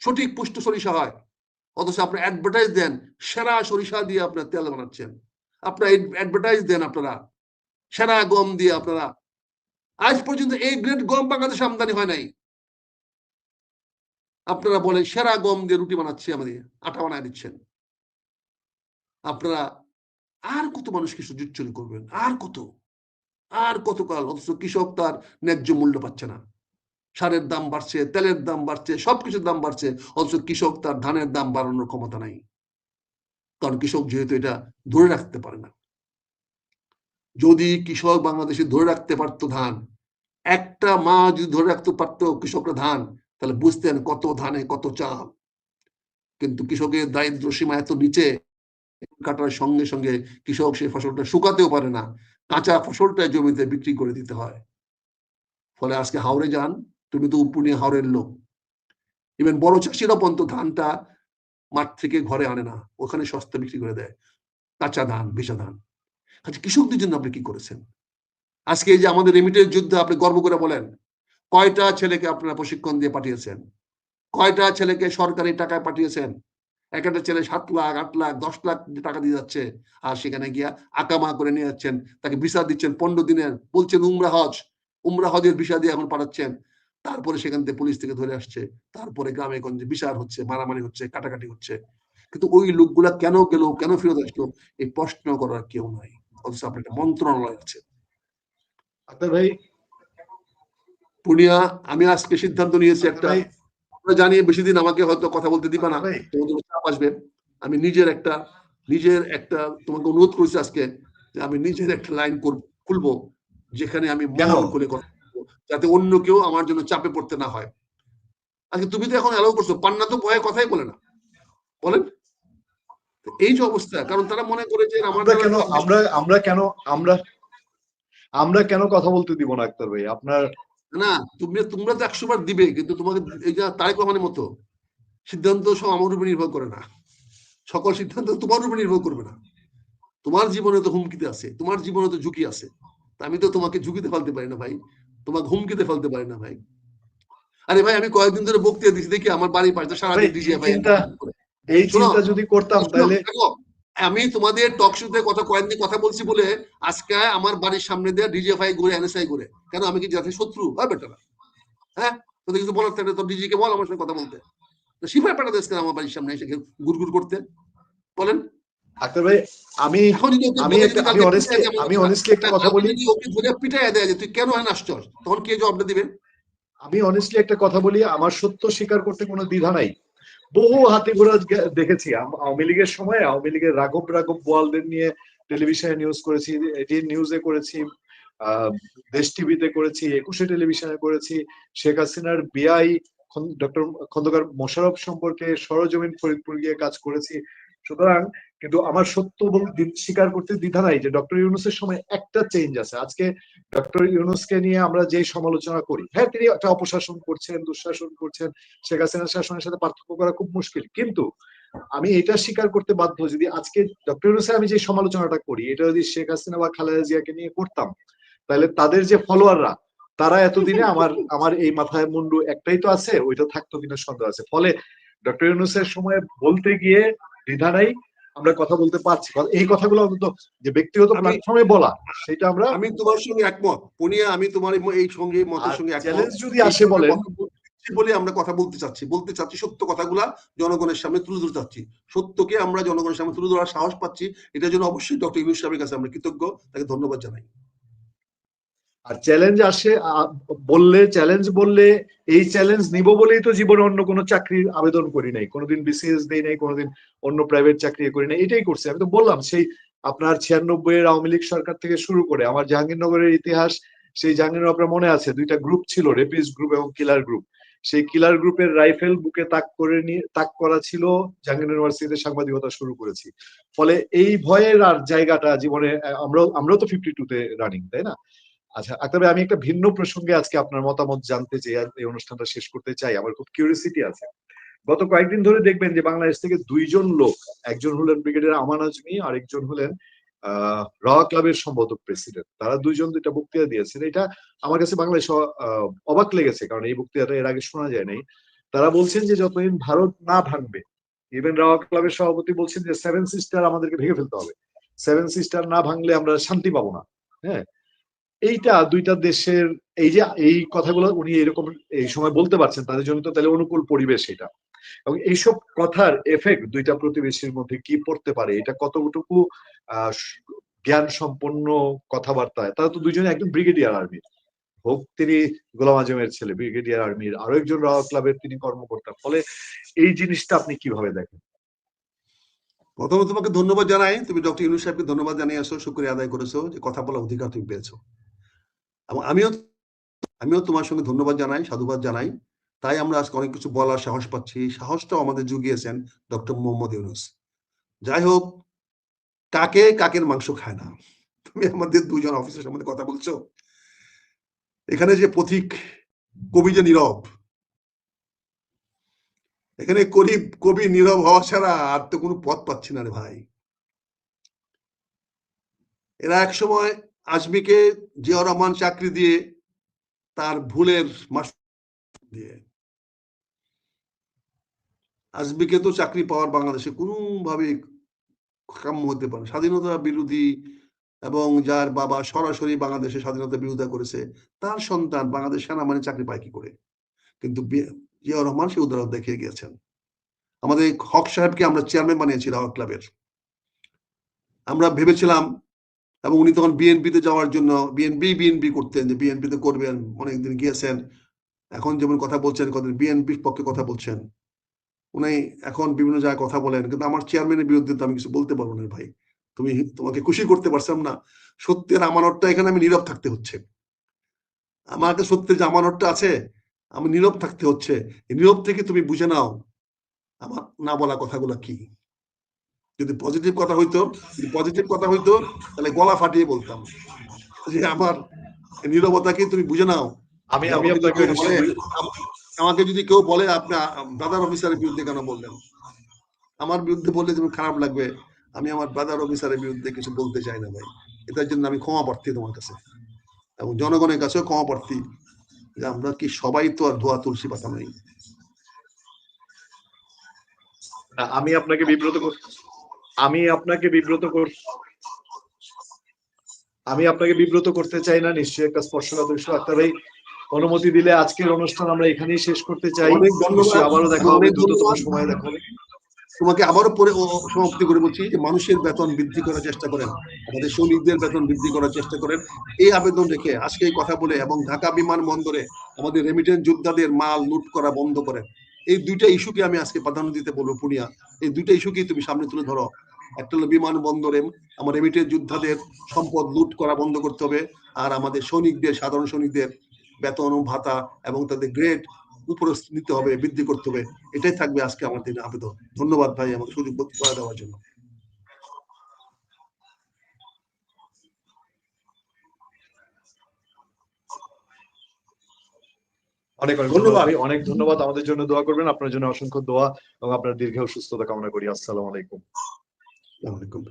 সঠিক পুষ্ট সরিষা হয়। অথচ আপনি অ্যাডভার্টাইজ দেন সেরা সরিষা দিয়ে আপনার তেল বানাচ্ছেন, আপনারা অ্যাডভার্টাইজ দেন আপনারা সেরা গম দিয়ে, আপনারা আজ পর্যন্ত এই গ্রেড গম বাংলাদেশে আমদানি হয় নাই। আপনারা বলেন সেরা গম দিয়ে রুটি বানাচ্ছি, আমাদের আটা বানায় দিচ্ছেন। আপনারা আর কত মানুষকে সুযোগ করবেন, আর কত কাল? অথচ কৃষক তার ন্যায্য মূল্য পাচ্ছে না, সারের দাম বাড়ছে, তেলের দাম বাড়ছে, সবকিছুর দাম বাড়ছে, অথচ কৃষক তার ধানের দাম বাড়ানোর ক্ষমতা নাই, কারণ কৃষক যেহেতু এটা ধরে রাখতে পারে না। যদি কৃষক বাংলাদেশে ধরে রাখতে পারতো ধান, একটা মা যদি ধরে রাখতে পারতো কৃষকরা ধান, তাহলে বুঝতেন কত ধানে কত চাল। কিন্তু কৃষকের দারিদ্র সীমা এত নিচে, কাটার সঙ্গে সঙ্গে কৃষক সেই ফসলটা শুকাতেও পারে না, কাঁচা ফসলটা জমিতে বিক্রি করে দিতে হয়। ফলে আজকে হাওড়ে যান, তুমি তো উপনি হাওড়ের লোক, ইভেন বড় চাষিরা পর্যন্ত ধানটা মাঠ থেকে ঘরে আনে না, ওখানে সস্তা বিক্রি করে দেয়, কাঁচা ধান, ভিজা ধান। আচ্ছা, কৃষকদের জন্য আপনি কি করেছেন? আজকে এই যে আমাদের রেমিটেন্স যুদ্ধে আপনি গর্ব করে বলেন, কয়টা ছেলেকে আপনারা প্রশিক্ষণ দিয়ে পাঠিয়েছেন, কয়টা ছেলেকে সরকারি টাকায় পাঠিয়েছেন? এক একটা ছেলে 7 লাখ 8 লাখ 10 লাখ টাকা দিয়ে যাচ্ছে, আর সেখানে গিয়া আকামা করে নিয়ে যাচ্ছেন, তাকে ভিসা দিচ্ছেন 15 দিনের, বলছেন উমরা হজের ভিসা দিয়ে এখন পাঠাচ্ছেন। তারপরে সেখান থেকে পুলিশ থেকে ধরে আসছে, তারপরে গ্রামে গঞ্জে বিচার হচ্ছে, মারামারি হচ্ছে, কাটাকাটি হচ্ছে। কিন্তু ওই লোকগুলা কেন গেল, কেন ফেরত আসলো, এই প্রশ্ন করার কেউ নাই। অথচ আপনার একটা মন্ত্রণালয় আছে। আক্তার ভাই, পূর্ণিয়া, আমি আজকে সিদ্ধান্ত নিয়েছি একটা, জানিয়ে বেশি দিন আমাকে হয়তো কথা বলতে দিবা না, তোমাদের চাপ আসবে। আমি নিজের একটা তোমাকে অনুরোধ করেছি আজকে, যে আমি নিজের একটা লাইন খুলবো, যেখানে আমি মন খুলে কথা বলবো, যাতে অন্য কেউ আমার জন্য চাপে পড়তে না হয়। আজকে তুমি তো এখন অ্যালাউ করছো, পান্না তো ভয়ে কথাই বলে না, বলেন এই যে অবস্থা, কারণ তারা মনে করে যে আমরা কেন কথা বলতে দিব না আক্তার ভাই? আপনার না, তোমরা তো 100 বার দিবে, কিন্তু তোমাকে এই যে তারেক রহমানের মতো সিদ্ধান্ত সব আমার উপর নির্ভর করে না। সকল সিদ্ধান্ত তোমার উপর নির্ভর করবে না। তোমার জীবনে তো হুমকিতে আছে, তোমার জীবনে তো ঝুঁকি আছে। আমি তো তোমাকে ঝুঁকিতে ফেলতে পারি না ভাই, তোমাকে হুমকিতে ফেলতে পারি না ভাই। আরে ভাই, আমি কয়েকদিন ধরে বক্তৃতা দিচ্ছি, দেখি আমার বাড়ির পাশে সারাদিন ডিজে ভাই। এই শোনো, চিন্তা যদি করতাম তাহলে আমি তোমাদের টক শোতে কয়েকদিন কথা বলছি বলে আজকে আমার বাড়ির সামনে দিয়ে ডিজিএফআই ঘুরে, এনএসআই ঘুরে। কেন, আমি কি জাতীয় শত্রু? হয় বেটারা, হ্যাঁ? তোদের কিছু বলার থাকলে তোর ডিজিকে বল আমার সঙ্গে কথা বলতে। তো সিপাই পাঠাতে আজকে আমার বাড়ির সামনে এসে গুড় করতে, বলেন। আক্তার ভাই, আমি এখন যদি আমি অনেস্টলি একটা কথা বলি, যদি ওকে ধরে পিটাইয়া দেয় যে তুই কেন হয় আসছস, তখন কে জবাবটা দিবেন? আমি অনেস্টলি একটা কথা বলি, আমার সত্য স্বীকার করতে কোনো দ্বিধা নাই। বহু হাতে ঘোড়া দেখেছি আওয়ামী লীগের সময়, আওয়ামী লীগের রাঘব বোয়ালদের নিয়ে টেলিভিশনে নিউজ করেছি, এটি নিউজে করেছি, দেশ টিভিতে করেছি, 21 টেলিভিশনে করেছি, শেখ হাসিনার বিআই ডক্টর খন্দকার মোশাররফ সম্পর্কে সরজমিন ফরিদপুর গিয়ে কাজ করেছি। সুতরাং কিন্তু আমার সত্য স্বীকার করতে দ্বিধা নাই যে ডক্টর ইউনূসের সময় একটা চেঞ্জ আছে। আজকে ডক্টর ইউনূসকে নিয়ে আমরা যে সমালোচনা করি, হ্যাঁ তিনি একটা অপশাসন করছেন, দুঃশাসন করছেন, শেখ হাসিনার শাসনের সাথে পার্থক্য করা খুব মুশকিল, কিন্তু আমি এটা স্বীকার করতে বাধ্য যদি আজকে ডক্টর ইউনূসের আমি যে সমালোচনাটা করি এটা যদি শেখ হাসিনা বা খালেদা জিয়াকে নিয়ে করতাম, তাহলে তাদের যে ফলোয়াররা তারা এতদিনে আমার এই মাথায় মুন্ডু একটাই তো আছে, ওইটা থাকতো কিনা সন্দেহ আছে। ফলে ডক্টর ইউনূসের সময় বলতে গিয়ে দ্বিধা নাই, আমরা কথা বলতে পারছি। এই কথাগুলো অন্তত যে ব্যক্তিগত প্ল্যাটফর্মে বলা, সেটা আমরা, আমি তোমার সঙ্গে একমত পুনিয়া, আমি তোমার এই সঙ্গে মতের সঙ্গে একমত। চ্যালেঞ্জ যদি আসে বলেন বলে আমরা কথা বলতে চাচ্ছি সত্য কথাগুলা জনগণের সামনে তুলে ধরতে চাচ্ছি, সত্যকে আমরা জনগণের সামনে তুলে ধরার সাহস পাচ্ছি। এটার জন্য অবশ্যই ডক্টর ইউনূস সাহেবের কাছে আমরা কৃতজ্ঞ, তাকে ধন্যবাদ জানাই। আর চ্যালেঞ্জ আসে চ্যালেঞ্জ বললে এই চ্যালেঞ্জ নিব বলেই তো জীবনে অন্য কোনো চাকরির আবেদন করি নাই, কোনোদিন বিসিএস দেই নাই, কোনোদিন অন্য প্রাইভেট চাকরি করি নাই, এটাই করছি। আমি তো বললাম সেই আপনার 96 এর আওয়ামী লীগ সরকার থেকে শুরু করে আমার জাহাঙ্গীরনগরের ইতিহাস, সেই জাহাঙ্গীরনগর আপনার মনে আছে দুইটা গ্রুপ ছিল, রেপিস্ট গ্রুপ এবং কিলার গ্রুপ। সেই কিলার গ্রুপের রাইফেল বুকে তাক করা ছিল, জাহাঙ্গীরনগর ইউনিভার্সিটিতে সাংবাদিকতা শুরু করেছি। ফলে এই ভয়ের আর জায়গাটা জীবনে আমরাও তো 52-তে রানিং, তাই না? আচ্ছা আক্তার ভাই, আমি একটা ভিন্ন প্রসঙ্গে আজকে আপনার মতামত জানতে চাই, এই অনুষ্ঠানটা শেষ করতে চাই, আমার খুব কিউরিয়াসিটি আছে। গত কয়েকদিন ধরে দেখবেন যে বাংলাদেশ থেকে দুইজন লোক, একজন হলেন ব্রিগেডিয়ার আমান আজমি, আর একজন হলেন র ক্লাবের সম্পাদক প্রেসিডেন্ট, তারা দুইজন দুইটা বক্তৃতা দিয়েছেন। এটা আমার কাছে বাংলাদেশ অবাক লেগেছে, কারণ এই বক্তৃতাটা এর আগে শোনা যায় নাই। তারা বলছেন যে যতদিন ভারত না ভাঙবে, ইভেন র ক্লাবের সভাপতি বলছেন যে 7 সিস্টার আমাদেরকে ভেঙে ফেলতে হবে, 7 সিস্টার না ভাঙলে আমরা শান্তি পাবো না। হ্যাঁ, এইটা দুইটা দেশের এই কথাগুলো উনি এরকম এই সময় বলতে পারছেন, তাদের জন্য তো তাহলে অনুকূল পরিবেশ এটা। এবং এইসব কথার এফেক্ট দুইটা প্রতিবেশীর মধ্যে কি পড়তে পারে, এটা কতটুকু জ্ঞান সম্পন্ন কথাবার্তায়। তারা তো দুইজনে একজন ব্রিগেডিয়ার আর্মির, হোক তিনি গোলাম আজমের ছেলে, ব্রিগেডিয়ার আর্মির, আরো একজন র ক্লাবের তিনি কর্মকর্তা। ফলে এই জিনিসটা আপনি কিভাবে দেখেন? প্রথমত তোমাকে ধন্যবাদ জানাই, তুমি ডক্টর ইউনূস সাহেবকে ধন্যবাদ জানিয়েছো, শুকরিয়া আদায় করেছো যে কথা বলার অধিকার তুমি পেয়েছো। এবং আমিও তোমার সঙ্গে ধন্যবাদ জানাই, সাধুবাদ জানাই। তাই আমরা আজকে অনেক কিছু বলার সাহস পাচ্ছি, সাহসটাও আমাদের জুগিয়েছেন ডক্টর মোহাম্মদ ইউনূস। যাই হোক, কাকের মাংস খায় না। তুমি আমাদের দুজন অফিসার সম্বন্ধে কথা বলছো, এখানে যে পথিক কবি যে নীরব, এখানে কবি নীরব হওয়া ছাড়া আর তো কোনো পথ পাচ্ছি না রে ভাই। এরা এক সময় আজমিকে জিয়াউর রহমান চাকরি দিয়ে তার ভুলের দিয়ে, আজমিকে তো চাকরি পাওয়ার বাংলাদেশে কোনোভাবে কাম্য হতে পারে। স্বাধীনতা বিরোধী এবং যার বাবা সরাসরি বাংলাদেশের স্বাধীনতা বিরোধিতা করেছে, তার সন্তান বাংলাদেশ সেনাবাহিনী চাকরি পায় কি করে? কিন্তু জিয়াউর রহমান সে উদাহরণ দেখিয়ে গিয়েছেন। আমাদের হক সাহেবকে আমরা চেয়ারম্যান বানিয়েছিলাম হক ক্লাবের। আমরা ভেবেছিলাম, এবং উনি তখন বিএনপিতে যাওয়ার জন্য বিএনপি করতেন, যে বিএনপিতে করবেন, অনেকদিন গিয়েছেন, এখন যেমন কথা বলছেন, বিএনপির পক্ষে কথা বলছেন, উনি এখন বিভিন্ন জায়গায় কথা বলেন। কিন্তু আমার চেয়ারম্যানের বিরুদ্ধে তো আমি কিছু বলতে পারবো না ভাই, তোমাকে খুশি করতে পারছিলাম না। সত্যের আমানতটা এখানে আমি নীরব থাকতে হচ্ছে, আমাকে সত্যের যে আমানতটা আছে আমি নীরব থাকতে হচ্ছে। নীরব থেকে তুমি বুঝে নাও আমার না বলা কথাগুলো কি। যদি পজিটিভ কথা হইতো তাহলে গলা ফাটিয়ে বলতাম যে আমার নীরবতাকে তুমি বুঝে নাও। আমি আপনাকে আমাকে যদি কেউ বলে আপনি ব্রাদার অফিসারের বিরুদ্ধে কেন বললেন, আমার বিরুদ্ধে বললে যেমন খারাপ লাগবে, আমি আমার ব্রাদার অফিসারের বিরুদ্ধে কিছু বলতে চাই না ভাই। এটার জন্য আমি ক্ষমা প্রার্থী তোমার কাছে এবং জনগণের কাছেও ক্ষমা প্রার্থী যে আমরা কি সবাই তো আর ধোয়া তুলসী পাতা নাই। আমি আপনাকে বিব্রত করতে চাই না, নিশ্চয়ই একটা স্পর্শকাতর বিষয়। আক্তার ভাই অনুমতি দিলে আজকের অনুষ্ঠান আমরা এখানেই শেষ করতে চাই। অনেক ধন্যবাদ, আবারও দেখা হবে, দ্রুততম সময়ে দেখা হবে। তোমাকে আবারও পরে সমাপ্তি করে বলছি যে মানুষের বেতন বৃদ্ধি করার চেষ্টা করেন, আমাদের সৈনিকদের বেতন বৃদ্ধি করার চেষ্টা করেন, এই আবেদন রেখে আজকে এই কথা বলে, এবং ঢাকা বিমানবন্দরে আমাদের রেমিটেন্স যোদ্ধাদের মাল লুট করা বন্ধ করেন। এই দুইটা ইস্যুকে আমি আজকে প্রাধান্য দিতে বলবো পুনিয়া, এই দুইটা ইস্যুকেই তুমি সামনে তুলে ধরো। একটা হলো বিমানবন্দরে আমার রেমিটেন্স যোদ্ধাদের সম্পদ লুট করা বন্ধ করতে হবে, আর আমাদের সৈনিকদের, সাধারণ সৈনিকদের বেতন ও ভাতা এবং তাদের গ্রেড উপরে নিতে হবে, বৃদ্ধি করতে হবে। এটাই থাকবে আজকে আমার দিনে আবেদন। ধন্যবাদ ভাই আমাকে সুযোগ করে দেওয়ার জন্য। অনেক ধন্যবাদ ভাই, অনেক ধন্যবাদ। আমাদের জন্য দোয়া করবেন, আপনার জন্য অসংখ্য দোয়া এবং আপনার দীর্ঘ সুস্থতা কামনা করি। আসসালামু আলাইকুম। আসসালামু আলাইকুম।